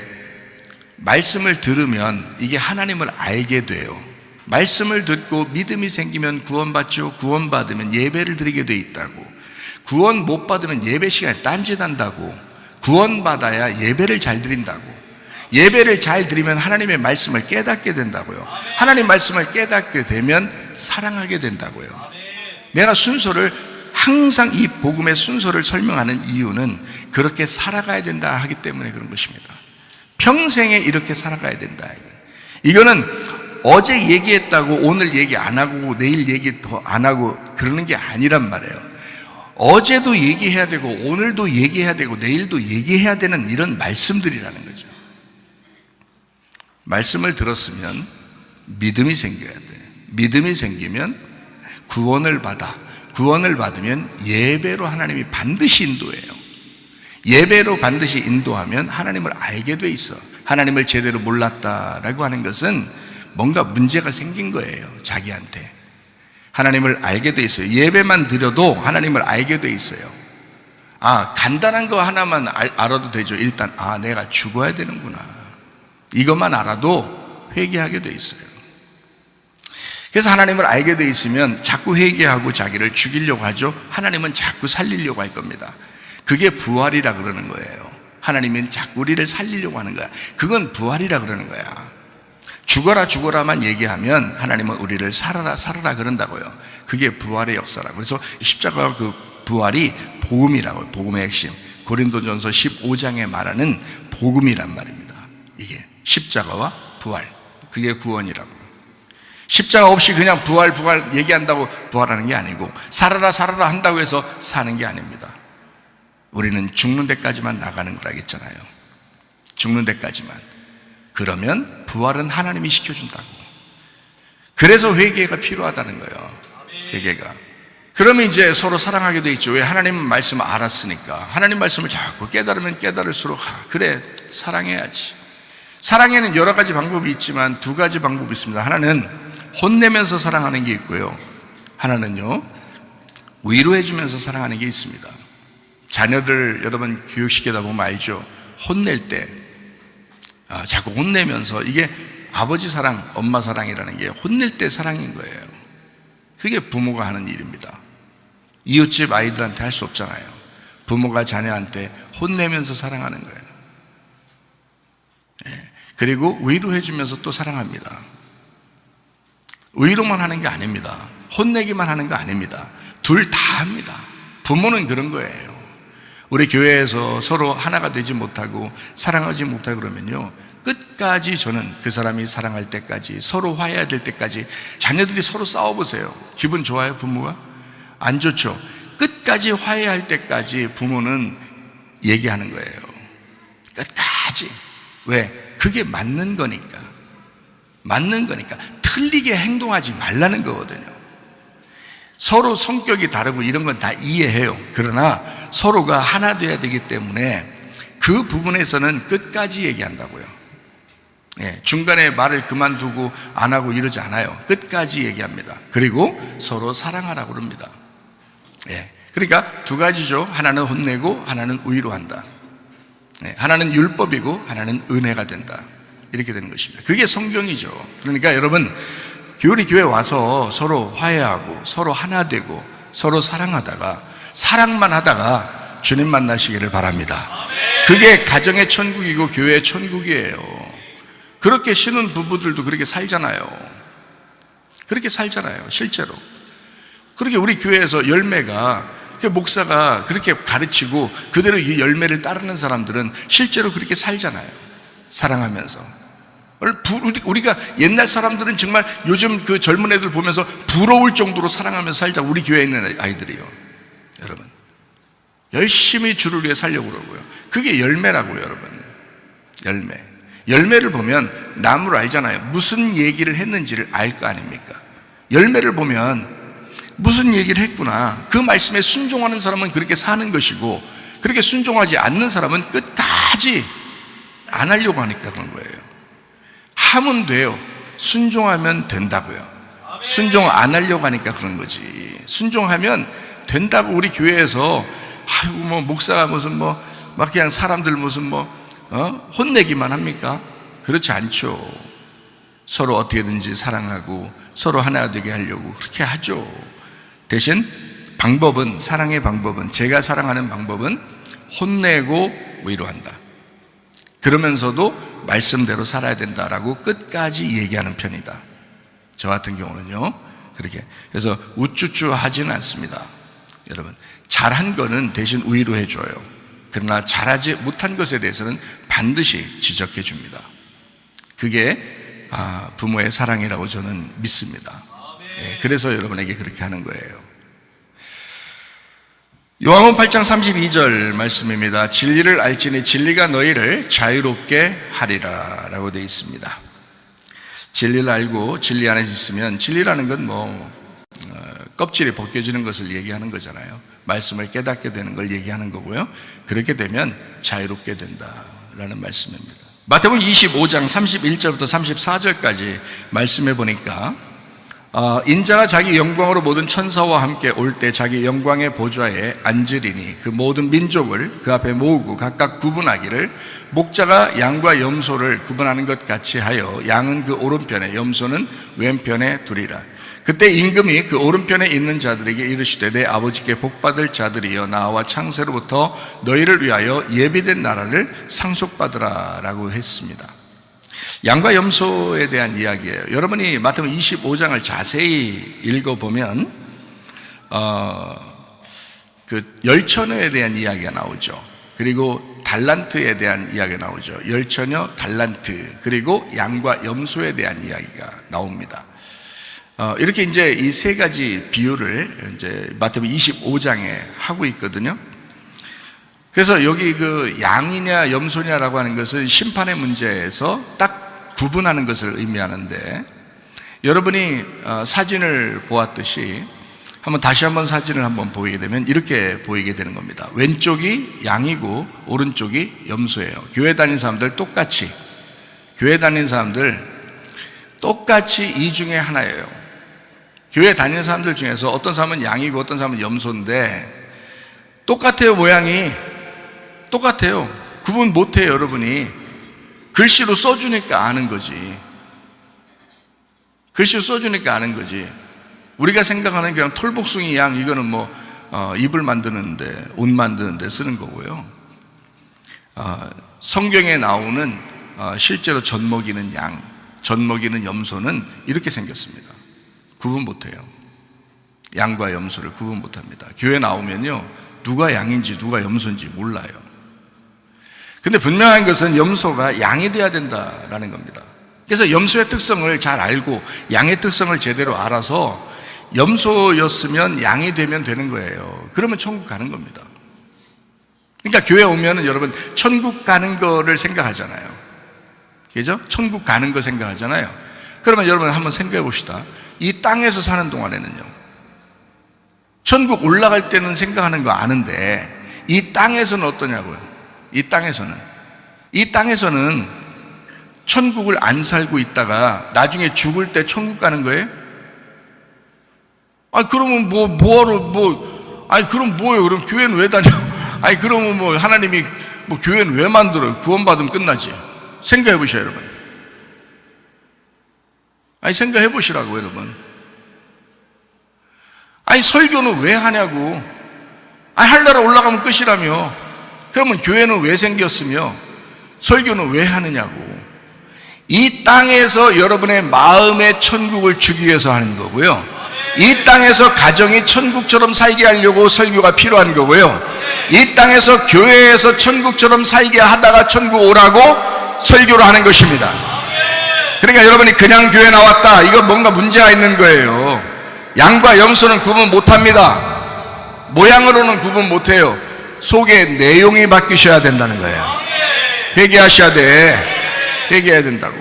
말씀을 들으면 이게 하나님을 알게 돼요. 말씀을 듣고 믿음이 생기면 구원받죠. 구원받으면 예배를 드리게 돼 있다고. 구원 못 받으면 예배 시간에 딴짓한다고. 구원받아야 예배를 잘 드린다고. 예배를 잘 드리면 하나님의 말씀을 깨닫게 된다고요. 하나님 말씀을 깨닫게 되면 사랑하게 된다고요. 내가 순서를, 항상 이 복음의 순서를 설명하는 이유는 그렇게 살아가야 된다 하기 때문에 그런 것입니다. 평생에 이렇게 살아가야 된다. 이거는 어제 얘기했다고 오늘 얘기 안 하고 내일 얘기 더 안 하고 그러는 게 아니란 말이에요. 어제도 얘기해야 되고 오늘도 얘기해야 되고 내일도 얘기해야 되는 이런 말씀들이라는 거죠. 말씀을 들었으면 믿음이 생겨야 돼요. 믿음이 생기면 구원을 받으면 예배로 하나님이 반드시 인도해요. 예배로 반드시 인도하면 하나님을 알게 돼 있어. 하나님을 제대로 몰랐다라고 하는 것은 뭔가 문제가 생긴 거예요. 자기한테 하나님을 알게 돼 있어요. 예배만 드려도 하나님을 알게 돼 있어요. 간단한 거 하나만 알아도 되죠. 일단 내가 죽어야 되는구나, 이것만 알아도 회개하게 돼 있어요. 그래서 하나님을 알게 돼 있으면 자꾸 회개하고 자기를 죽이려고 하죠. 하나님은 자꾸 살리려고 할 겁니다. 그게 부활이라 그러는 거예요. 하나님은 자꾸 우리를 살리려고 하는 거야. 그건 부활이라 그러는 거야. 죽어라만 얘기하면 하나님은 우리를 살아라 그런다고요. 그게 부활의 역사라고. 그래서 십자가와 그 부활이 복음이라고요. 복음의 핵심. 고린도전서 15장에 말하는 복음이란 말입니다. 이게 십자가와 부활, 그게 구원이라고. 십자가 없이 그냥 부활 얘기한다고 부활하는 게 아니고, 살아라 한다고 해서 사는 게 아닙니다. 우리는 죽는 데까지만 나가는 거라겠잖아요. 죽는 데까지만. 그러면 부활은 하나님이 시켜준다고. 그래서 회개가 필요하다는 거예요. 회개가. 그러면 이제 서로 사랑하게 돼 있죠. 왜? 하나님 말씀을 알았으니까. 하나님 말씀을 자꾸 깨달으면 깨달을수록 그래, 사랑해야지. 사랑에는 여러 가지 방법이 있지만 두 가지 방법이 있습니다. 하나는 혼내면서 사랑하는 게 있고요, 하나는요 위로해주면서 사랑하는 게 있습니다. 자녀들 여러분 교육시키다 보면 알죠. 혼낼 때 자꾸 혼내면서, 이게 아버지 사랑, 엄마 사랑이라는 게 혼낼 때 사랑인 거예요. 그게 부모가 하는 일입니다. 이웃집 아이들한테 할 수 없잖아요. 부모가 자녀한테 혼내면서 사랑하는 거예요. 그리고 위로해주면서 또 사랑합니다. 위로만 하는 게 아닙니다. 혼내기만 하는 거 아닙니다. 둘 다 합니다. 부모는 그런 거예요. 우리 교회에서 서로 하나가 되지 못하고 사랑하지 못하고 그러면요, 끝까지 저는 그 사람이 사랑할 때까지, 서로 화해될 때까지, 자녀들이 서로 싸워보세요. 기분 좋아요? 부모가? 안 좋죠. 끝까지 화해할 때까지 부모는 얘기하는 거예요. 끝까지. 왜? 그게 맞는 거니까. 틀리게 행동하지 말라는 거거든요. 서로 성격이 다르고 이런 건 다 이해해요. 그러나 서로가 하나 돼야 되기 때문에 그 부분에서는 끝까지 얘기한다고요. 중간에 말을 그만두고 안 하고 이러지 않아요. 끝까지 얘기합니다. 그리고 서로 사랑하라고 그럽니다. 그러니까 두 가지죠. 하나는 혼내고 하나는 위로한다. 하나는 율법이고 하나는 은혜가 된다. 이렇게 되는 것입니다. 그게 성경이죠. 그러니까 여러분, 우리 교회 와서 서로 화해하고 서로 하나 되고 서로 사랑만 하다가 주님 만나시기를 바랍니다. 그게 가정의 천국이고 교회의 천국이에요. 그렇게 신혼 부부들도 그렇게 살잖아요. 실제로. 그렇게 우리 교회에서 열매가, 목사가 그렇게 가르치고 그대로 이 열매를 따르는 사람들은 실제로 그렇게 살잖아요. 사랑하면서. 우리가 옛날 사람들은 정말 요즘 그 젊은 애들 보면서 부러울 정도로 사랑하면서 살자. 우리 교회에 있는 아이들이요. 여러분, 열심히 주를 위해 살려고 그러고요. 그게 열매라고요, 여러분. 열매를 보면 나무를 알잖아요. 무슨 얘기를 했는지를 알 거 아닙니까? 열매를 보면 무슨 얘기를 했구나, 그 말씀에 순종하는 사람은 그렇게 사는 것이고, 그렇게 순종하지 않는 사람은 끝까지 안 하려고 하니까 그런 거예요. 하면 돼요. 순종하면 된다고요. 순종 안 하려고 하니까 그런 거지. 순종하면 된다고. 우리 교회에서 목사가 무슨 막 그냥 사람들 무슨 혼내기만 합니까? 그렇지 않죠. 서로 어떻게든지 사랑하고 서로 하나 되게 하려고 그렇게 하죠. 대신 사랑의 방법은, 제가 사랑하는 방법은 혼내고 위로한다. 그러면서도 말씀대로 살아야 된다라고 끝까지 얘기하는 편이다. 저 같은 경우는요, 그렇게. 그래서 우쭈쭈 하지는 않습니다. 여러분, 잘한 거는 대신 위로해 줘요. 그러나 잘하지 못한 것에 대해서는 반드시 지적해 줍니다. 그게 부모의 사랑이라고 저는 믿습니다. 그래서 여러분에게 그렇게 하는 거예요. 요한복음 8장 32절 말씀입니다. 진리를 알지니 진리가 너희를 자유롭게 하리라 라고 되어 있습니다. 진리를 알고 진리 안에 있으면, 진리라는 건 껍질이 벗겨지는 것을 얘기하는 거잖아요. 말씀을 깨닫게 되는 걸 얘기하는 거고요. 그렇게 되면 자유롭게 된다라는 말씀입니다. 마태복음 25장 31절부터 34절까지 말씀해 보니까 인자가 자기 영광으로 모든 천사와 함께 올 때 자기 영광의 보좌에 앉으리니 그 모든 민족을 그 앞에 모으고 각각 구분하기를 목자가 양과 염소를 구분하는 것 같이 하여 양은 그 오른편에 염소는 왼편에 두리라. 그때 임금이 그 오른편에 있는 자들에게 이르시되 내 아버지께 복받을 자들이여 나와 창세로부터 너희를 위하여 예비된 나라를 상속받으라 라고 했습니다. 양과 염소에 대한 이야기예요. 여러분이 마태복음 25장을 자세히 읽어보면 그 열처녀에 대한 이야기가 나오죠. 그리고 달란트에 대한 이야기가 나오죠. 열처녀, 달란트, 그리고 양과 염소에 대한 이야기가 나옵니다. 이렇게 이제 이 세 가지 비유를 이제 마태복음 25장에 하고 있거든요. 그래서 여기 그 양이냐 염소냐라고 하는 것은 심판의 문제에서 딱 구분하는 것을 의미하는데, 여러분이 사진을 보았듯이 다시 한번 사진을 한번 보이게 되면 이렇게 보이게 되는 겁니다. 왼쪽이 양이고 오른쪽이 염소예요. 교회 다니는 사람들 똑같이, 교회 다니는 사람들 똑같이 이 중에 하나예요. 교회 다니는 사람들 중에서 어떤 사람은 양이고 어떤 사람은 염소인데 똑같아요. 모양이 똑같아요. 구분 못해요. 여러분이 글씨로 써주니까 아는 거지. 글씨로 써주니까 아는 거지. 우리가 생각하는 그냥 털복숭이 양, 이거는 이불 만드는데, 옷 만드는데 쓰는 거고요. 성경에 나오는 실제로 젖 먹이는 양, 젖 먹이는 염소는 이렇게 생겼습니다. 구분 못해요. 양과 염소를 구분 못합니다. 교회 나오면요, 누가 양인지 누가 염소인지 몰라요. 근데 분명한 것은 염소가 양이 돼야 된다라는 겁니다. 그래서 염소의 특성을 잘 알고 양의 특성을 제대로 알아서 염소였으면 양이 되면 되는 거예요. 그러면 천국 가는 겁니다. 그러니까 교회 오면은 여러분 천국 가는 거를 생각하잖아요. 그죠? 천국 가는 거 생각하잖아요. 그러면 여러분 한번 생각해 봅시다. 이 땅에서 사는 동안에는요, 천국 올라갈 때는 생각하는 거 아는데 이 땅에서는 어떠냐고요? 이 땅에서는 천국을 안 살고 있다가 나중에 죽을 때 천국 가는 거예요? 그러면 그럼 뭐예요? 그럼 교회는 왜 다녀? 그러면 하나님이 교회는 왜 만들어요? 구원받으면 끝나지. 생각해 보셔요, 여러분. 생각해 보시라고, 여러분. 설교는 왜 하냐고. 하늘나라 올라가면 끝이라며. 그러면 교회는 왜 생겼으며 설교는 왜 하느냐고. 이 땅에서 여러분의 마음의 천국을 주기 위해서 하는 거고요. 이 땅에서 가정이 천국처럼 살게 하려고 설교가 필요한 거고요. 이 땅에서 교회에서 천국처럼 살게 하다가 천국 오라고 설교를 하는 것입니다. 그러니까 여러분이 그냥 교회 나왔다, 이거 뭔가 문제가 있는 거예요. 양과 염소는 구분 못합니다. 모양으로는 구분 못해요. 속의 내용이 바뀌셔야 된다는 거예요. 회개하셔야 돼. 회개해야 된다고.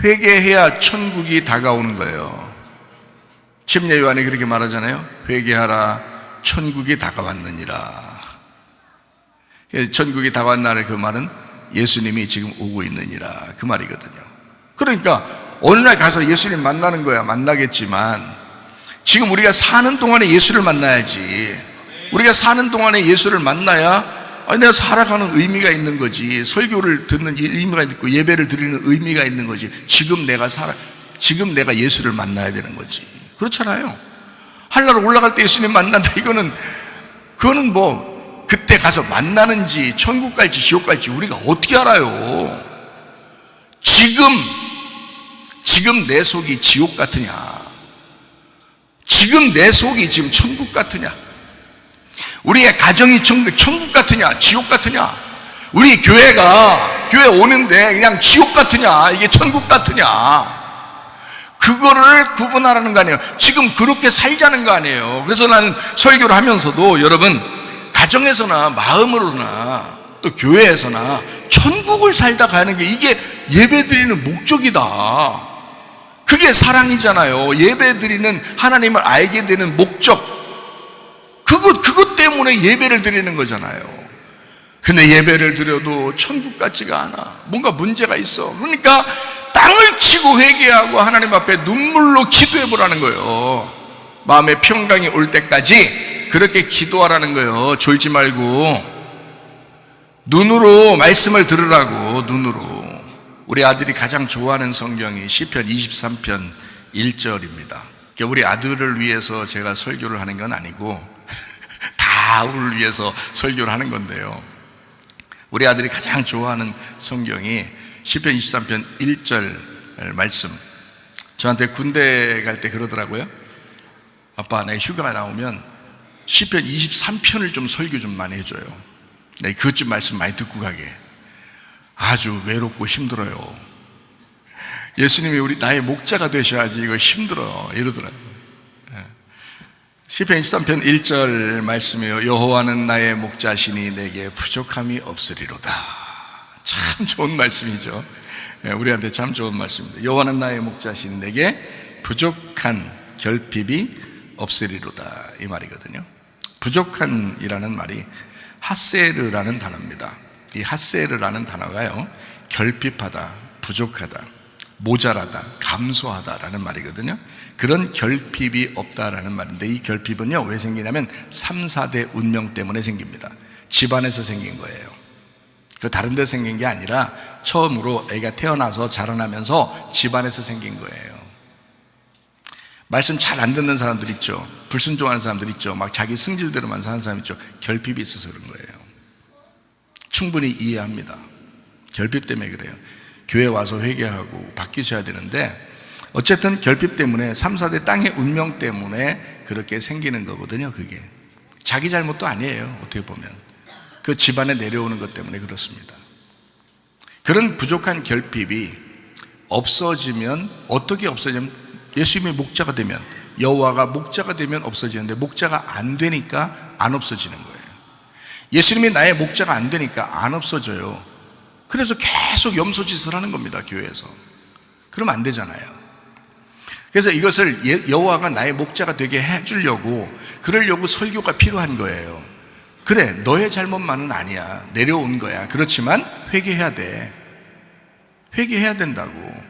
회개해야 천국이 다가오는 거예요. 침례 요한이 그렇게 말하잖아요. 회개하라, 천국이 다가왔느니라. 천국이 다가왔나의 그 말은 예수님이 지금 오고 있느니라, 그 말이거든요. 그러니까 어느 날 가서 예수님 만나는 거야. 만나겠지만 지금 우리가 사는 동안에 예수를 만나야지. 우리가 사는 동안에 예수를 만나야 내가 살아가는 의미가 있는 거지. 설교를 듣는 의미가 있고 예배를 드리는 의미가 있는 거지. 지금 내가 예수를 만나야 되는 거지. 그렇잖아요. 하늘나라 올라갈 때 예수님 만난다. 그거는 그때 가서 만나는지 천국 갈지 지옥 갈지 우리가 어떻게 알아요? 지금 내 속이 지옥 같으냐? 지금 내 속이 지금 천국 같으냐? 우리의 가정이 천국 같으냐? 지옥 같으냐? 우리 교회 오는데 그냥 지옥 같으냐, 이게 천국 같으냐, 그거를 구분하라는 거 아니에요. 지금 그렇게 살자는 거 아니에요. 그래서 나는 설교를 하면서도 여러분, 가정에서나 마음으로나 또 교회에서나 천국을 살다 가는 게 이게 예배드리는 목적이다. 그게 사랑이잖아요. 예배드리는 하나님을 알게 되는 목적, 그것 때문에 예배를 드리는 거잖아요. 근데 예배를 드려도 천국 같지가 않아. 뭔가 문제가 있어. 그러니까 땅을 치고 회개하고 하나님 앞에 눈물로 기도해 보라는 거예요. 마음의 평강이 올 때까지 그렇게 기도하라는 거예요. 졸지 말고 눈으로 말씀을 들으라고. 눈으로. 우리 아들이 가장 좋아하는 성경이 시편 23편 1절입니다. 우리 아들을 위해서 제가 설교를 하는 건 아니고 다 우리를 위해서 설교를 하는 건데요, 우리 아들이 가장 좋아하는 성경이 시편 23편 1절 말씀. 저한테 군대 갈 때 그러더라고요. 아빠, 내가 휴가 나오면 시편 23편을 좀 설교 좀 많이 해줘요. 내가 그것 좀 말씀 많이 듣고 가게. 아주 외롭고 힘들어요. 예수님이 나의 목자가 되셔야지 이거 힘들어, 이러더라고요. 시편 23편 1절 말씀이에요. 여호와는 나의 목자시니 내게 부족함이 없으리로다. 참 좋은 말씀이죠. 우리한테 참 좋은 말씀입니다. 여호와는 나의 목자시니 내게 부족한 결핍이 없으리로다, 이 말이거든요. 부족한이라는 말이 하세르라는 단어입니다. 이 하세르라는 단어가요, 결핍하다, 부족하다, 모자라다, 감소하다라는 말이거든요. 그런 결핍이 없다라는 말인데, 이 결핍은요 왜 생기냐면 3, 4대 운명 때문에 생깁니다. 집안에서 생긴 거예요. 그 다른 데 생긴 게 아니라 처음으로 애가 태어나서 자라나면서 집안에서 생긴 거예요. 말씀 잘 안 듣는 사람들 있죠. 불순종하는 사람들 있죠. 막 자기 승질대로만 사는 사람 있죠. 결핍이 있어서 그런 거예요. 충분히 이해합니다. 결핍 때문에 그래요. 교회 와서 회개하고 바뀌셔야 되는데, 어쨌든 결핍 때문에 3, 4대 땅의 운명 때문에 그렇게 생기는 거거든요. 그게 자기 잘못도 아니에요. 어떻게 보면 그 집안에 내려오는 것 때문에 그렇습니다. 그런 부족한 결핍이 없어지면, 어떻게 없어지면, 예수님이 목자가 되면, 여호와가 목자가 되면 없어지는데, 목자가 안 되니까 안 없어지는 거예요. 예수님이 나의 목자가 안 되니까 안 없어져요. 그래서 계속 염소짓을 하는 겁니다, 교회에서. 그러면 안 되잖아요. 그래서 이것을 여호와가 나의 목자가 되게 해주려고, 그러려고 설교가 필요한 거예요. 그래, 너의 잘못만은 아니야, 내려온 거야. 그렇지만 회개해야 돼. 회개해야 된다고.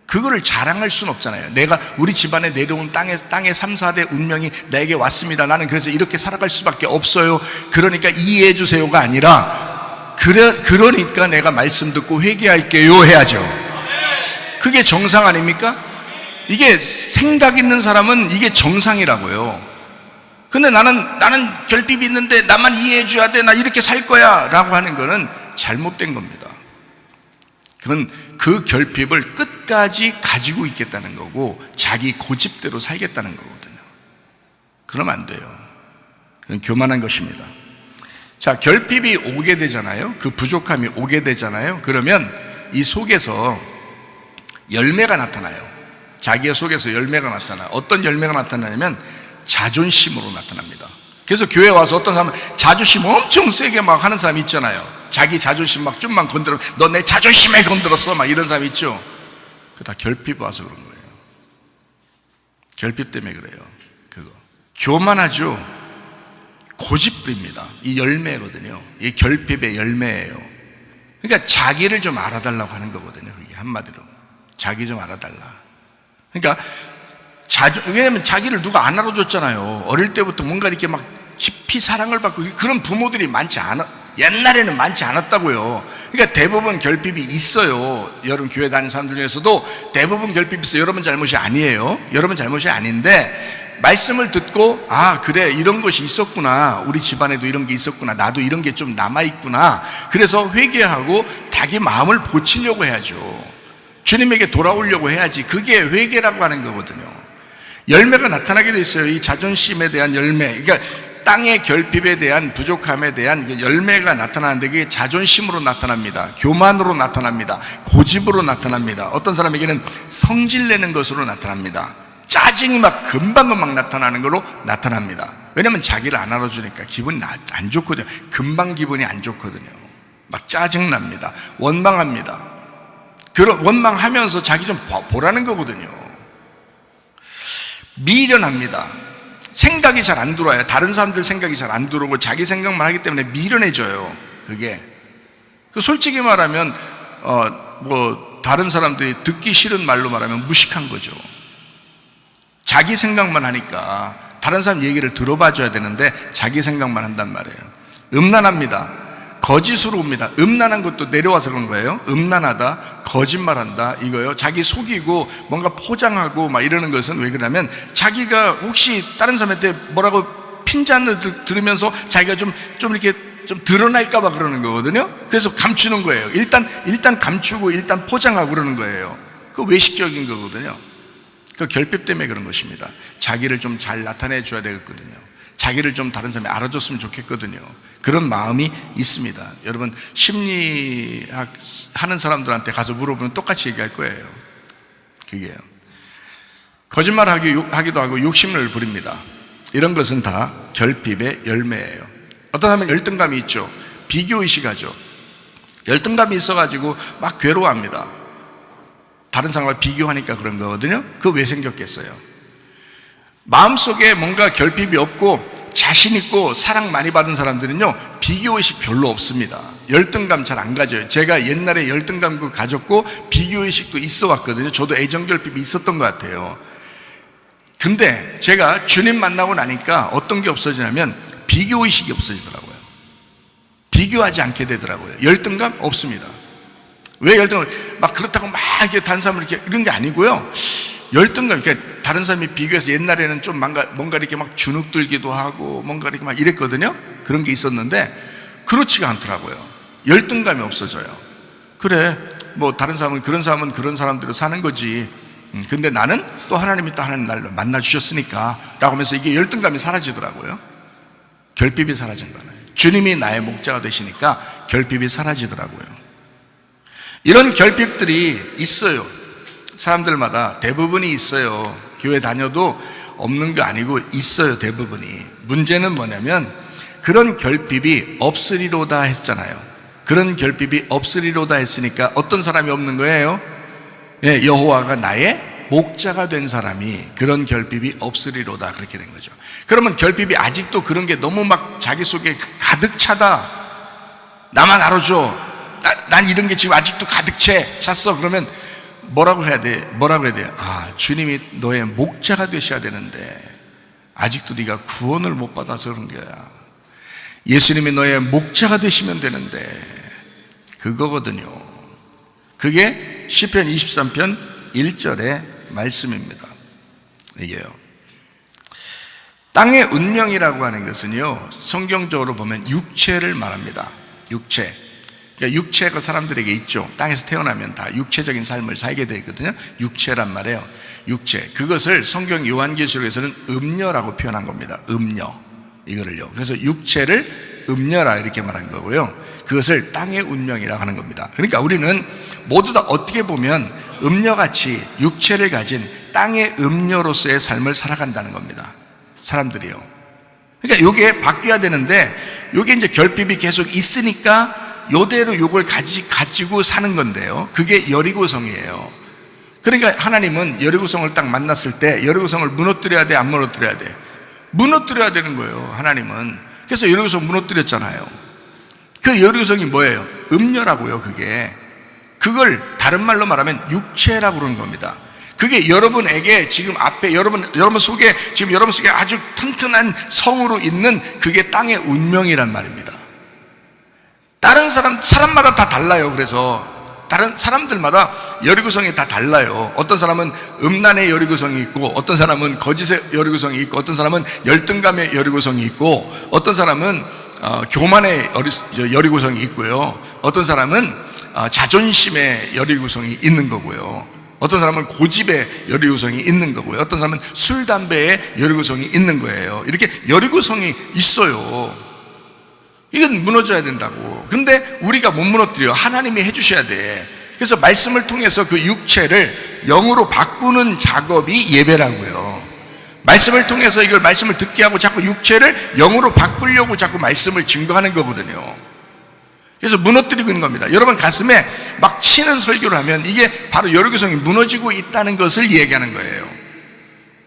그거를 자랑할 수는 없잖아요. 내가 우리 집안에 내려온 땅의 3, 4대 운명이 나에게 왔습니다, 나는 그래서 이렇게 살아갈 수밖에 없어요, 그러니까 이해해 주세요가 아니라, 그러니까 내가 말씀 듣고 회개할게요 해야죠. 그게 정상 아닙니까? 이게 생각 있는 사람은 이게 정상이라고요. 근데 나는 결핍이 있는데 나만 이해해 줘야 돼, 나 이렇게 살 거야 라고 하는 거는 잘못된 겁니다. 그건 그 결핍을 끝까지 가지고 있겠다는 거고, 자기 고집대로 살겠다는 거거든요. 그러면 안 돼요. 그건 교만한 것입니다. 자, 결핍이 오게 되잖아요. 그 부족함이 오게 되잖아요. 그러면 이 속에서 열매가 나타나요. 자기의 속에서 열매가 나타나요. 어떤 열매가 나타나냐면 자존심으로 나타납니다. 그래서 교회 와서 어떤 사람은 자존심 엄청 세게 막 하는 사람이 있잖아요. 자기 자존심 막 좀만 건드려, 너 내 자존심에 건드렸어, 막 이런 사람이 있죠. 그거 다 결핍 와서 그런 거예요. 결핍 때문에 그래요. 그거 교만하죠. 고집입니다. 이 열매거든요. 이 결핍의 열매예요. 그러니까 자기를 좀 알아달라고 하는 거거든요. 그게 한마디로 자기 좀 알아달라. 그러니까 왜냐면 자기를 누가 안 알아줬잖아요. 어릴 때부터 뭔가 이렇게 막 깊이 사랑을 받고, 그런 부모들이 많지 않아, 옛날에는 많지 않았다고요. 그러니까 대부분 결핍이 있어요. 여러분 교회 다니는 사람들 중에서도 대부분 결핍이 있어요. 여러분 잘못이 아니에요. 여러분 잘못이 아닌데, 말씀을 듣고, 아 그래, 이런 것이 있었구나, 우리 집안에도 이런 게 있었구나, 나도 이런 게 좀 남아있구나, 그래서 회개하고 자기 마음을 고치려고 해야죠. 주님에게 돌아오려고 해야지. 그게 회개라고 하는 거거든요. 열매가 나타나게 돼 있어요. 이 자존심에 대한 열매. 그러니까 땅의 결핍에 대한 부족함에 대한 그 열매가 나타나는데 그게 자존심으로 나타납니다. 교만으로 나타납니다. 고집으로 나타납니다. 어떤 사람에게는 성질내는 것으로 나타납니다. 짜증이 막 금방금방 나타나는 걸로 나타납니다. 왜냐하면 자기를 안 알아주니까 기분이 안 좋거든요. 금방 기분이 안 좋거든요. 막 짜증납니다. 원망합니다. 그런 원망하면서 자기 좀 보라는 거거든요. 미련합니다. 생각이 잘 안 들어와요. 다른 사람들 생각이 잘 안 들어오고 자기 생각만 하기 때문에 미련해져요. 그게 솔직히 말하면 다른 사람들이 듣기 싫은 말로 말하면 무식한 거죠. 자기 생각만 하니까 다른 사람 얘기를 들어봐 줘야 되는데 자기 생각만 한단 말이에요. 음란합니다. 거짓으로 옵니다. 음란한 것도 내려와서 그런 거예요. 음란하다, 거짓말한다 이거요. 자기 속이고 뭔가 포장하고 막 이러는 것은 왜 그러냐면 자기가 혹시 다른 사람한테 뭐라고 핀잔을 들으면서 자기가 좀 이렇게 좀 드러날까 봐 그러는 거거든요. 그래서 감추는 거예요. 일단 감추고 일단 포장하고 그러는 거예요. 그 외식적인 거거든요. 그 결핍 때문에 그런 것입니다. 자기를 좀 잘 나타내 줘야 되거든요. 자기를 좀 다른 사람이 알아줬으면 좋겠거든요. 그런 마음이 있습니다. 여러분 심리학 하는 사람들한테 가서 물어보면 똑같이 얘기할 거예요. 그게요. 거짓말하기도 하고 욕심을 부립니다. 이런 것은 다 결핍의 열매예요. 어떤 사람은 열등감이 있죠. 비교의식하죠. 열등감이 있어가지고 막 괴로워합니다. 다른 사람과 비교하니까 그런 거거든요. 그거 왜 생겼겠어요? 마음속에 뭔가 결핍이 없고 자신 있고 사랑 많이 받은 사람들은요 비교의식 별로 없습니다. 열등감 잘 안 가져요. 제가 옛날에 열등감도 가졌고 비교의식도 있어 왔거든요. 저도 애정결핍이 있었던 것 같아요. 근데 제가 주님 만나고 나니까 어떤 게 없어지냐면 비교의식이 없어지더라고요. 비교하지 않게 되더라고요. 열등감 없습니다. 왜 열등감을 막 그렇다고 막 이렇게 다른 사람을 이렇게 이런 게 아니고요. 열등감, 그러니까 다른 사람이 비교해서 옛날에는 좀 뭔가 이렇게 막 주눅 들기도 하고 뭔가 이렇게 막 이랬거든요. 그런 게 있었는데 그렇지가 않더라고요. 열등감이 없어져요. 그래, 뭐 다른 사람은 그런 사람대로 사는 거지. 근데 나는 또 하나님이 또 하나님 날 만나 주셨으니까 라고 하면서 이게 열등감이 사라지더라고요. 결핍이 사라진 거예요. 주님이 나의 목자가 되시니까 결핍이 사라지더라고요. 이런 결핍들이 있어요. 사람들마다 대부분이 있어요. 교회 다녀도 없는 거 아니고 있어요. 대부분이. 문제는 뭐냐면 그런 결핍이 없으리로다 했잖아요. 그런 결핍이 없으리로다 했으니까 어떤 사람이 없는 거예요? 예, 여호와가 나의 목자가 된 사람이 그런 결핍이 없으리로다 그렇게 된 거죠. 그러면 결핍이 아직도 그런 게 너무 막 자기 속에 가득 차다. 나만 알아줘. 난 이런 게 지금 아직도 가득 찼어. 그러면 뭐라고 해야 돼? 아, 주님이 너의 목자가 되셔야 되는데 아직도 네가 구원을 못 받아서 그런 거야. 예수님이 너의 목자가 되시면 되는데 그거거든요. 그게 시편 23편 1절의 말씀입니다. 이게요. 땅의 운명이라고 하는 것은요, 성경적으로 보면 육체를 말합니다. 육체. 그러니까 육체가 사람들에게 있죠. 땅에서 태어나면 다 육체적인 삶을 살게 되거든요. 육체란 말이에요. 육체. 그것을 성경 요한계시록에서는 음녀라고 표현한 겁니다. 음녀. 이거를요. 그래서 육체를 음녀라 이렇게 말한 거고요. 그것을 땅의 운명이라고 하는 겁니다. 그러니까 우리는 모두 다 어떻게 보면 음녀같이 육체를 가진 땅의 음녀로서의 삶을 살아간다는 겁니다. 사람들이요. 그러니까 요게 바뀌어야 되는데 요게 이제 결핍이 계속 있으니까 요대로 요걸 가지고 사는 건데요. 그게 여리고성이에요. 그러니까 하나님은 여리고성을 딱 만났을 때 여리고성을 무너뜨려야 돼, 안 무너뜨려야 돼? 무너뜨려야 되는 거예요. 하나님은. 그래서 여리고성 무너뜨렸잖아요. 그 여리고성이 뭐예요? 음녀라고요. 그걸 다른 말로 말하면 육체라고 그러는 겁니다. 그게 여러분에게 지금 앞에 여러분 속에 지금 여러분 속에 아주 튼튼한 성으로 있는 그게 땅의 운명이란 말입니다. 다른 사람마다 다 달라요. 그래서 다른 사람들마다 여리고성이 다 달라요. 어떤 사람은 음란의 여리고성이 있고, 어떤 사람은 거짓의 여리고성이 있고, 어떤 사람은 열등감의 여리고성이 있고, 어떤 사람은 교만의 여리고성이 있고요. 어떤 사람은 자존심의 여리고성이 있는 거고요. 어떤 사람은 고집에 여리고성이 있는 거고요. 어떤 사람은 술, 담배에 여리고성이 있는 거예요. 이렇게 여리고성이 있어요. 이건 무너져야 된다고. 근데 우리가 못 무너뜨려. 하나님이 해주셔야 돼. 그래서 말씀을 통해서 그 육체를 영으로 바꾸는 작업이 예배라고요. 말씀을 통해서 이걸 말씀을 듣게 하고 자꾸 육체를 영으로 바꾸려고 자꾸 말씀을 증거하는 거거든요. 그래서 무너뜨리고 있는 겁니다. 여러분 가슴에 막 치는 설교를 하면 이게 바로 여리고성이 무너지고 있다는 것을 얘기하는 거예요.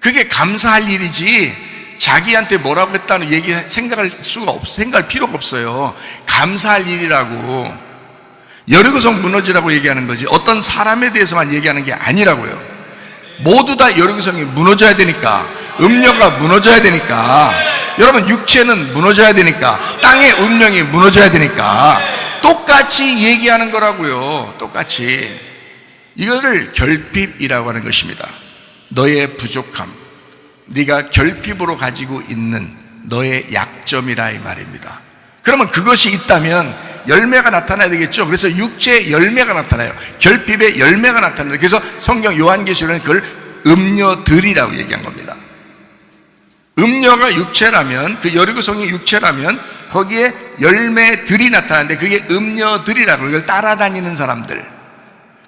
그게 감사할 일이지 자기한테 뭐라고 했다는 얘기 생각할 필요가 없어요. 감사할 일이라고. 여리고성 무너지라고 얘기하는 거지 어떤 사람에 대해서만 얘기하는 게 아니라고요. 모두 다 여리고성이 무너져야 되니까, 음녀가 무너져야 되니까, 여러분 육체는 무너져야 되니까, 땅의 운명이 무너져야 되니까 똑같이 얘기하는 거라고요. 똑같이. 이거를 결핍이라고 하는 것입니다. 너의 부족함, 네가 결핍으로 가지고 있는 너의 약점이라 이 말입니다. 그러면 그것이 있다면 열매가 나타나야 되겠죠. 그래서 육체의 열매가 나타나요. 결핍의 열매가 나타나요. 그래서 성경 요한계시록은 그걸 음녀들이라고 얘기한 겁니다. 음녀가 육체라면, 그 여리고성이 육체라면 거기에 열매들이 나타나는데 그게 음녀들이라고, 이걸 따라다니는 사람들,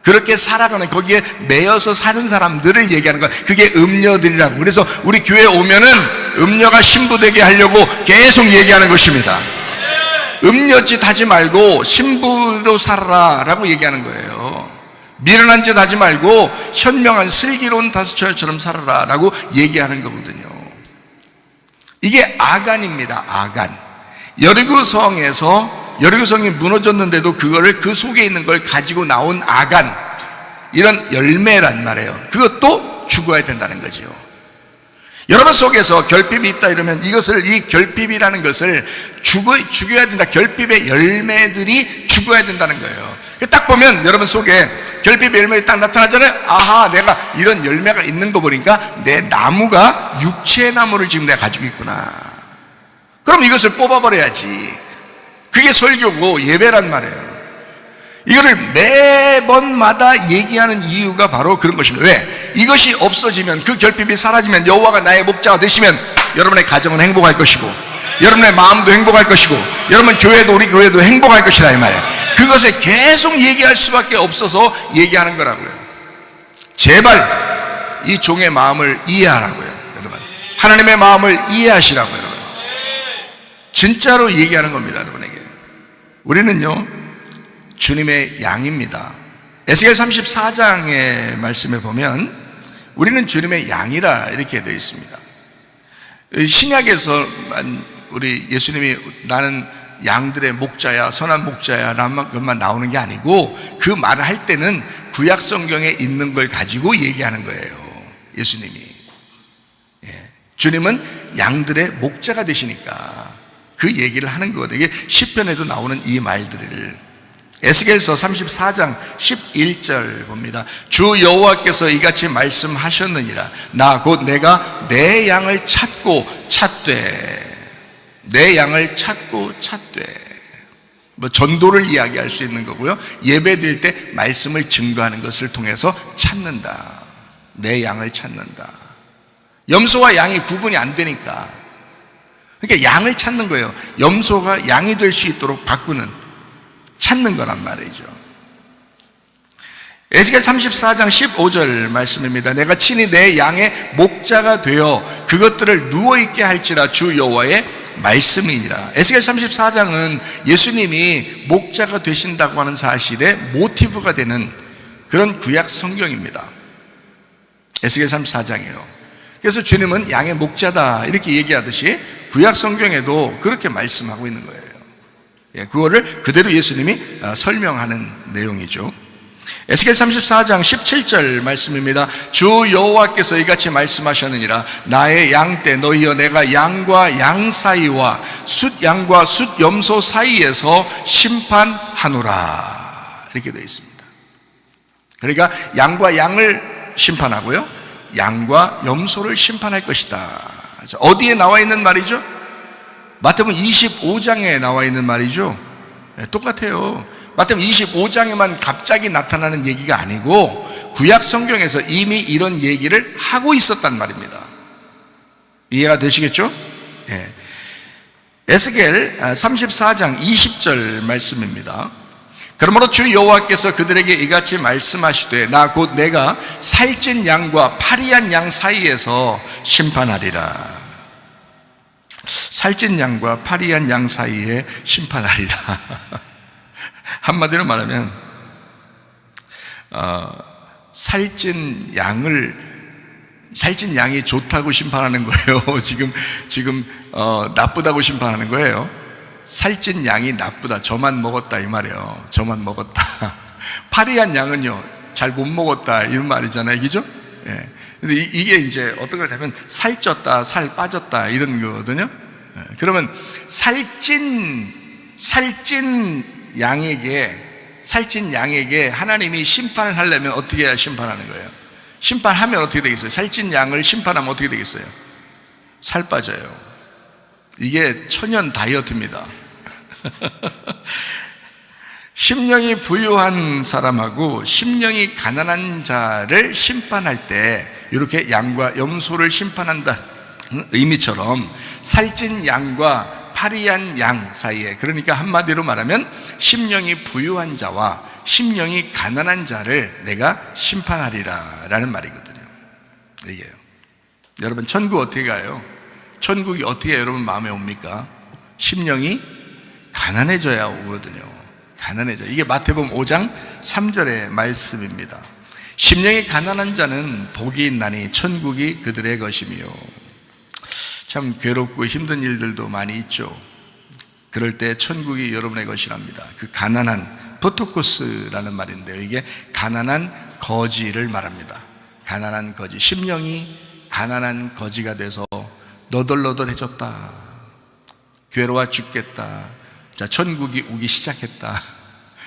그렇게 살아가는, 거기에 매여서 사는 사람들을 얘기하는 거예요. 그게 음녀들이라고. 그래서 우리 교회에 오면은 음녀가 신부되게 하려고 계속 얘기하는 것입니다. 음녀짓 하지 말고 신부로 살아라 라고 얘기하는 거예요. 미련한 짓 하지 말고 현명한 슬기로운 다스처처럼 살아라 라고 얘기하는 거거든요. 이게 아간입니다. 아간. 여리고성이 무너졌는데도 그거를, 그 속에 있는 걸 가지고 나온 아간, 이런 열매란 말이에요. 그것도 죽어야 된다는 거죠. 여러분 속에서 결핍이 있다 이러면 이것을, 이 결핍이라는 것을 죽여야 된다. 결핍의 열매들이 죽어야 된다는 거예요. 딱 보면 여러분 속에 결핍의 열매가 딱 나타나잖아요. 아하, 내가 이런 열매가 있는 거 보니까 내 나무가 육체의 나무를 지금 내가 가지고 있구나. 그럼 이것을 뽑아버려야지. 그게 설교고 예배란 말이에요. 이거를 매번마다 얘기하는 이유가 바로 그런 것입니다. 왜? 이것이 없어지면, 그 결핍이 사라지면, 여호와가 나의 목자가 되시면 여러분의 가정은 행복할 것이고, 여러분의 마음도 행복할 것이고, 여러분 교회도, 우리 교회도 행복할 것이라 이 말이에요. 그것을 계속 얘기할 수밖에 없어서 얘기하는 거라고요. 제발 이 종의 마음을 이해하라고요. 여러분, 하나님의 마음을 이해하시라고요. 여러분, 진짜로 얘기하는 겁니다. 여러분에게. 우리는요 주님의 양입니다. 에스겔 34장의 말씀에 보면 우리는 주님의 양이라 이렇게 되어 있습니다. 신약에서 우리 예수님이 나는 양들의 목자야, 선한 목자야 라는 것만 나오는 게 아니고, 그 말을 할 때는 구약 성경에 있는 걸 가지고 얘기하는 거예요. 예수님이. 주님은 양들의 목자가 되시니까 그 얘기를 하는 거거든요. 이게 시편에도 나오는 이 말들을. 에스겔서 34장 11절 봅니다. 주 여호와께서 이같이 말씀하셨느니라. 나 곧 내가 내 양을 찾고 찾되, 내 양을 찾고 찾되. 뭐 전도를 이야기할 수 있는 거고요. 예배 드릴 때 말씀을 증거하는 것을 통해서 찾는다. 내 양을 찾는다. 염소와 양이 구분이 안 되니까, 그러니까 양을 찾는 거예요. 염소가 양이 될 수 있도록 바꾸는, 찾는 거란 말이죠. 에스겔 34장 15절 말씀입니다. 내가 친히 내 양의 목자가 되어 그것들을 누워있게 할지라 주 여호와의 말씀이니라. 에스겔 34장은 예수님이 목자가 되신다고 하는 사실의 모티브가 되는 그런 구약 성경입니다. 에스겔 34장이에요. 그래서 주님은 양의 목자다 이렇게 얘기하듯이 구약 성경에도 그렇게 말씀하고 있는 거예요. 그거를 그대로 예수님이 설명하는 내용이죠. 에스겔 34장 17절 말씀입니다. 주 여호와께서 이같이 말씀하셨느니라. 나의 양떼 너희여, 내가 양과 양 사이와 숫양과 숫염소 사이에서 심판하노라 이렇게 되어 있습니다. 그러니까 양과 양을 심판하고요, 양과 염소를 심판할 것이다. 어디에 나와 있는 말이죠? 마태복음 25장에 나와 있는 말이죠. 똑같아요. 마태복음 25장에만 갑자기 나타나는 얘기가 아니고 구약 성경에서 이미 이런 얘기를 하고 있었단 말입니다. 이해가 되시겠죠? 예. 에스겔 34장 20절 말씀입니다. 그러므로 주 여호와께서 그들에게 이같이 말씀하시되 나 곧 내가 살찐 양과 파리한 양 사이에서 심판하리라. 살찐 양과 파리한 양 사이에 심판하리라. 한마디로 말하면 살찐 양이 좋다고 심판하는 거예요. 지금 나쁘다고 심판하는 거예요. 살찐 양이 나쁘다. 저만 먹었다 이 말이에요. 저만 먹었다. 파리한 양은요, 잘 못 먹었다 이런 말이잖아요, 그죠? 예. 근데 이게 이제 어떤 거냐면 살쪘다, 살 빠졌다 이런 거거든요. 예. 그러면 살찐 양에게 하나님이 심판을 하려면 어떻게 해야 심판하는 거예요? 심판하면 어떻게 되겠어요? 살찐 양을 심판하면 어떻게 되겠어요? 살 빠져요. 이게 천연 다이어트입니다. 심령이 부유한 사람하고 심령이 가난한 자를 심판할 때 이렇게 양과 염소를 심판한다는 의미처럼 살찐 양과 파리한 양 사이에, 그러니까 한마디로 말하면 심령이 부유한 자와 심령이 가난한 자를 내가 심판하리라 라는 말이거든요. 이게요. 여러분, 천국 어떻게 가요? 천국이 어떻게 여러분 마음에 옵니까? 심령이 가난해져야 오거든요. 가난해져. 이게 마태복음 5장 3절의 말씀입니다. 심령이 가난한 자는 복이 있나니 천국이 그들의 것이며. 참 괴롭고 힘든 일들도 많이 있죠. 그럴 때 천국이 여러분의 것이랍니다. 그 가난한, 포토코스라는 말인데요, 이게 가난한 거지를 말합니다. 가난한 거지. 심령이 가난한 거지가 돼서 너덜너덜해졌다, 괴로워 죽겠다, 자, 천국이 오기 시작했다,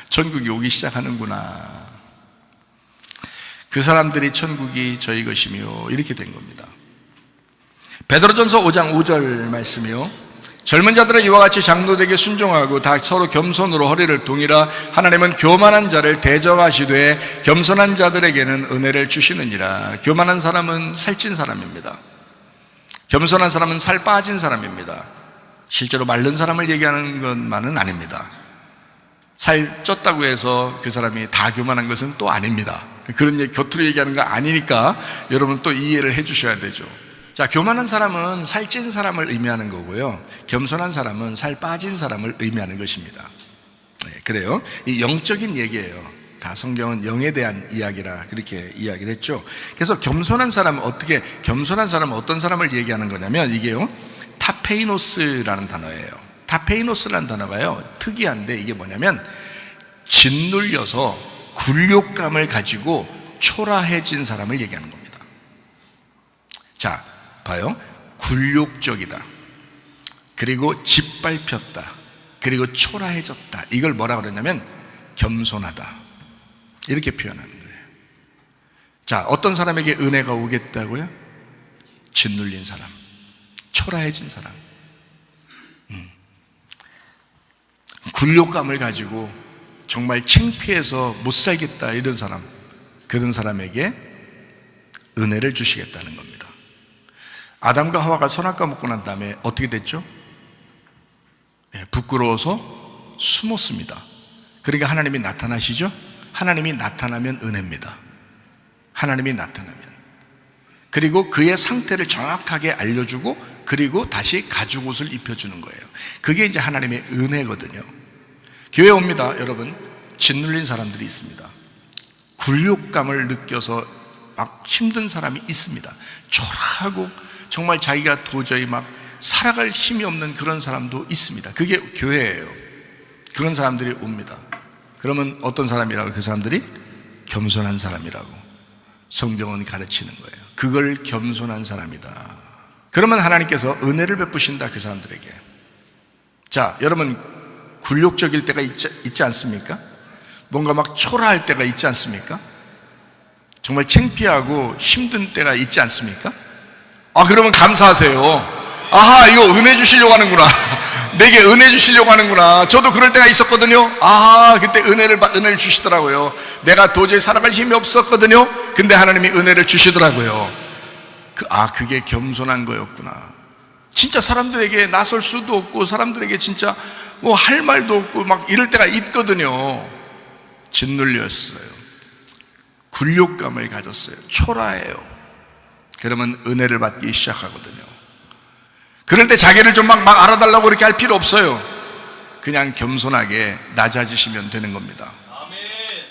천국이 오기 시작하는구나, 그 사람들이 천국이 저희 것이며, 이렇게 된 겁니다. 베드로전서 5장 5절 말씀이요, 젊은 자들은 이와 같이 장로들에게 순종하고 다 서로 겸손으로 허리를 동이라. 하나님은 교만한 자를 대적하시되 겸손한 자들에게는 은혜를 주시느니라. 교만한 사람은 살찐 사람입니다. 겸손한 사람은 살 빠진 사람입니다. 실제로 마른 사람을 얘기하는 것만은 아닙니다. 살 쪘다고 해서 그 사람이 다 교만한 것은 또 아닙니다. 그런 얘기 겉으로 얘기하는 거 아니니까 여러분 또 이해를 해 주셔야 되죠. 자, 교만한 사람은 살찐 사람을 의미하는 거고요, 겸손한 사람은 살 빠진 사람을 의미하는 것입니다. 네, 그래요. 이 영적인 얘기예요. 다 성경은 영에 대한 이야기라 그렇게 이야기를 했죠. 그래서 겸손한 사람은 어떤 사람을 얘기하는 거냐면, 이게요, 타페이노스라는 단어예요. 타페이노스라는 단어가요, 특이한데 이게 뭐냐면 짓눌려서 굴욕감을 가지고 초라해진 사람을 얘기하는 겁니다. 자, 봐요. 굴욕적이다, 그리고 짓밟혔다, 그리고 초라해졌다. 이걸 뭐라 그러냐면 겸손하다, 이렇게 표현하는 거예요. 자, 어떤 사람에게 은혜가 오겠다고요? 짓눌린 사람, 초라해진 사람, 굴욕감을 가지고 정말 창피해서 못 살겠다 이런 사람, 그런 사람에게 은혜를 주시겠다는 겁니다. 아담과 하와가 선악과 먹고 난 다음에 어떻게 됐죠? 부끄러워서 숨었습니다. 그러니까 하나님이 나타나시죠? 하나님이 나타나면 은혜입니다. 하나님이 나타나면, 그리고 그의 상태를 정확하게 알려주고 그리고 다시 가죽 옷을 입혀주는 거예요. 그게 이제 하나님의 은혜거든요. 교회에 옵니다, 여러분. 짓눌린 사람들이 있습니다. 굴욕감을 느껴서 막 힘든 사람이 있습니다. 초라하고 정말 자기가 도저히 막 살아갈 힘이 없는 그런 사람도 있습니다. 그게 교회예요. 그런 사람들이 옵니다. 그러면 어떤 사람이라고? 그 사람들이 겸손한 사람이라고 성경은 가르치는 거예요. 그걸 겸손한 사람이다. 그러면 하나님께서 은혜를 베푸신다, 그 사람들에게. 자, 여러분, 굴욕적일 때가 있지 않습니까? 뭔가 막 초라할 때가 있지 않습니까? 정말 창피하고 힘든 때가 있지 않습니까? 그러면 감사하세요. 아하, 이거 은혜 주시려고 하는구나. 내게 은혜 주시려고 하는구나. 저도 그럴 때가 있었거든요. 아하, 그때 은혜를 주시더라고요. 내가 도저히 살아갈 힘이 없었거든요. 근데 하나님이 은혜를 주시더라고요. 그게 겸손한 거였구나. 진짜 사람들에게 나설 수도 없고, 사람들에게 진짜 뭐 할 말도 없고 막 이럴 때가 있거든요. 짓눌렸어요. 굴욕감을 가졌어요. 초라해요. 그러면 은혜를 받기 시작하거든요. 그럴 때 자기를 좀 막 알아달라고 그렇게 할 필요 없어요. 그냥 겸손하게 낮아지시면 되는 겁니다.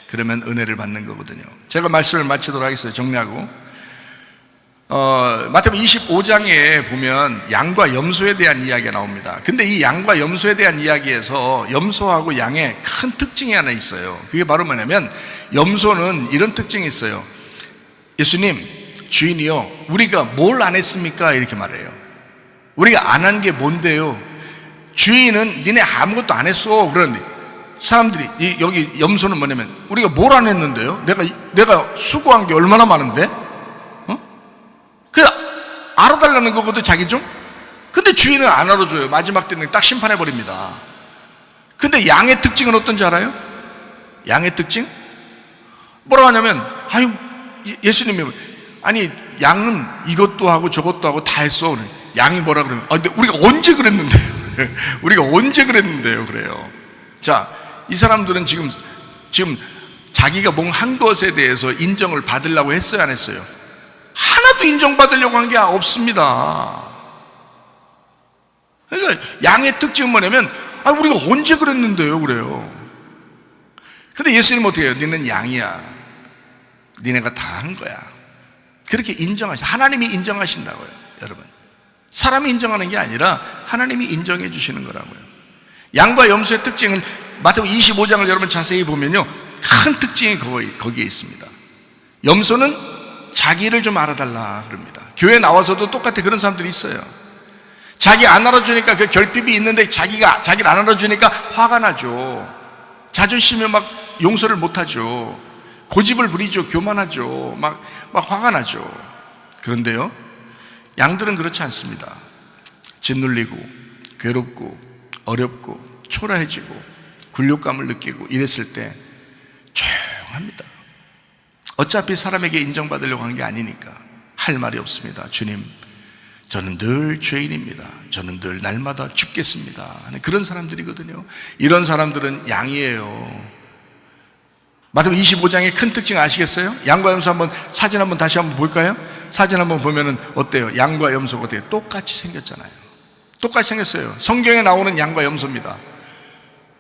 그러면 은혜를 받는 거거든요. 제가 말씀을 마치도록 하겠어요. 정리하고. 마태복음 25장에 보면 양과 염소에 대한 이야기가 나옵니다. 근데 이 양과 염소에 대한 이야기에서 염소하고 양의 큰 특징이 하나 있어요. 그게 바로 뭐냐면, 염소는 이런 특징이 있어요. 예수님, 주인이요, 우리가 뭘 안 했습니까? 이렇게 말해요. 우리가 안 한 게 뭔데요? 주인은 니네 아무것도 안 했어. 그런데 사람들이, 여기 염소는 뭐냐면, 우리가 뭘 안 했는데요? 내가 수고한 게 얼마나 많은데? 그냥 알아달라는 거거든, 자기 좀. 근데 주인은 안 알아줘요. 마지막 때는 딱 심판해버립니다. 근데 양의 특징은 어떤지 알아요? 양의 특징? 뭐라고 하냐면, 아유, 예수님이, 아니, 양은 이것도 하고 저것도 하고 다 했어. 양이 뭐라 그러면, 근데 우리가 언제 그랬는데요? 우리가 언제 그랬는데요? 그래요. 자, 이 사람들은 지금 자기가 뭔 한 것에 대해서 인정을 받으려고 했어요, 안 했어요? 하나도 인정받으려고 한 게 없습니다. 그러니까 양의 특징은 뭐냐면, 우리가 언제 그랬는데요? 그래요. 근데 예수님은 어떻게 해요? 너는 양이야. 니네가 다 한 거야. 그렇게 하나님이 인정하신다고요, 여러분. 사람이 인정하는 게 아니라 하나님이 인정해 주시는 거라고요. 양과 염소의 특징은 마태복음 25장을 여러분 자세히 보면요, 큰 특징이 거기에 있습니다. 염소는 자기를 좀 알아달라 그럽니다. 교회 나와서도 똑같아. 그런 사람들이 있어요. 자기 안 알아주니까, 그 결핍이 있는데 자기를 안 알아주니까 화가 나죠. 자존심에 막 용서를 못하죠. 고집을 부리죠. 교만하죠. 막 화가 나죠. 그런데요, 양들은 그렇지 않습니다. 짓눌리고 괴롭고 어렵고 초라해지고 굴욕감을 느끼고 이랬을 때 조용합니다. 어차피 사람에게 인정받으려고 하는 게 아니니까 할 말이 없습니다. 주님, 저는 늘 죄인입니다. 저는 늘 날마다 죽겠습니다. 그런 사람들이거든요. 이런 사람들은 양이에요. 마태복음 25장의 큰 특징 아시겠어요? 양과 염소 사진 다시 한번 볼까요? 사진 한번 보면은 어때요? 양과 염소가 어때요? 똑같이 생겼잖아요. 똑같이 생겼어요. 성경에 나오는 양과 염소입니다.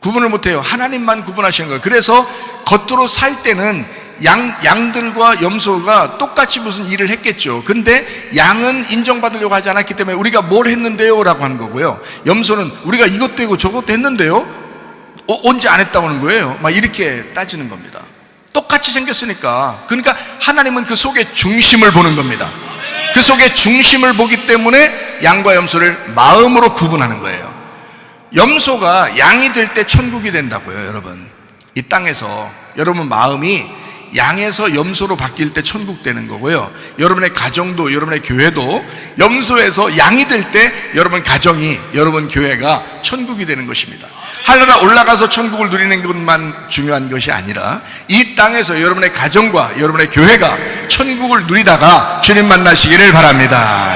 구분을 못해요. 하나님만 구분하시는 거예요. 그래서 겉으로 살 때는 양들과 염소가 똑같이 무슨 일을 했겠죠. 근데 양은 인정받으려고 하지 않았기 때문에 우리가 뭘 했는데요? 라고 하는 거고요. 염소는 우리가 이것도 했고 저것도 했는데요? 언제 안 했다고 하는 거예요? 막 이렇게 따지는 겁니다. 똑같이 생겼으니까. 그러니까 하나님은 그 속의 중심을 보는 겁니다. 그 속의 중심을 보기 때문에 양과 염소를 마음으로 구분하는 거예요. 염소가 양이 될 때 천국이 된다고요, 여러분. 이 땅에서 여러분 마음이 양에서 염소로 바뀔 때 천국 되는 거고요. 여러분의 가정도, 여러분의 교회도 염소에서 양이 될 때 여러분 가정이, 여러분 교회가 천국이 되는 것입니다. 하늘나라 올라가서 천국을 누리는 것만 중요한 것이 아니라 이 땅에서 여러분의 가정과 여러분의 교회가 천국을 누리다가 주님 만나시기를 바랍니다.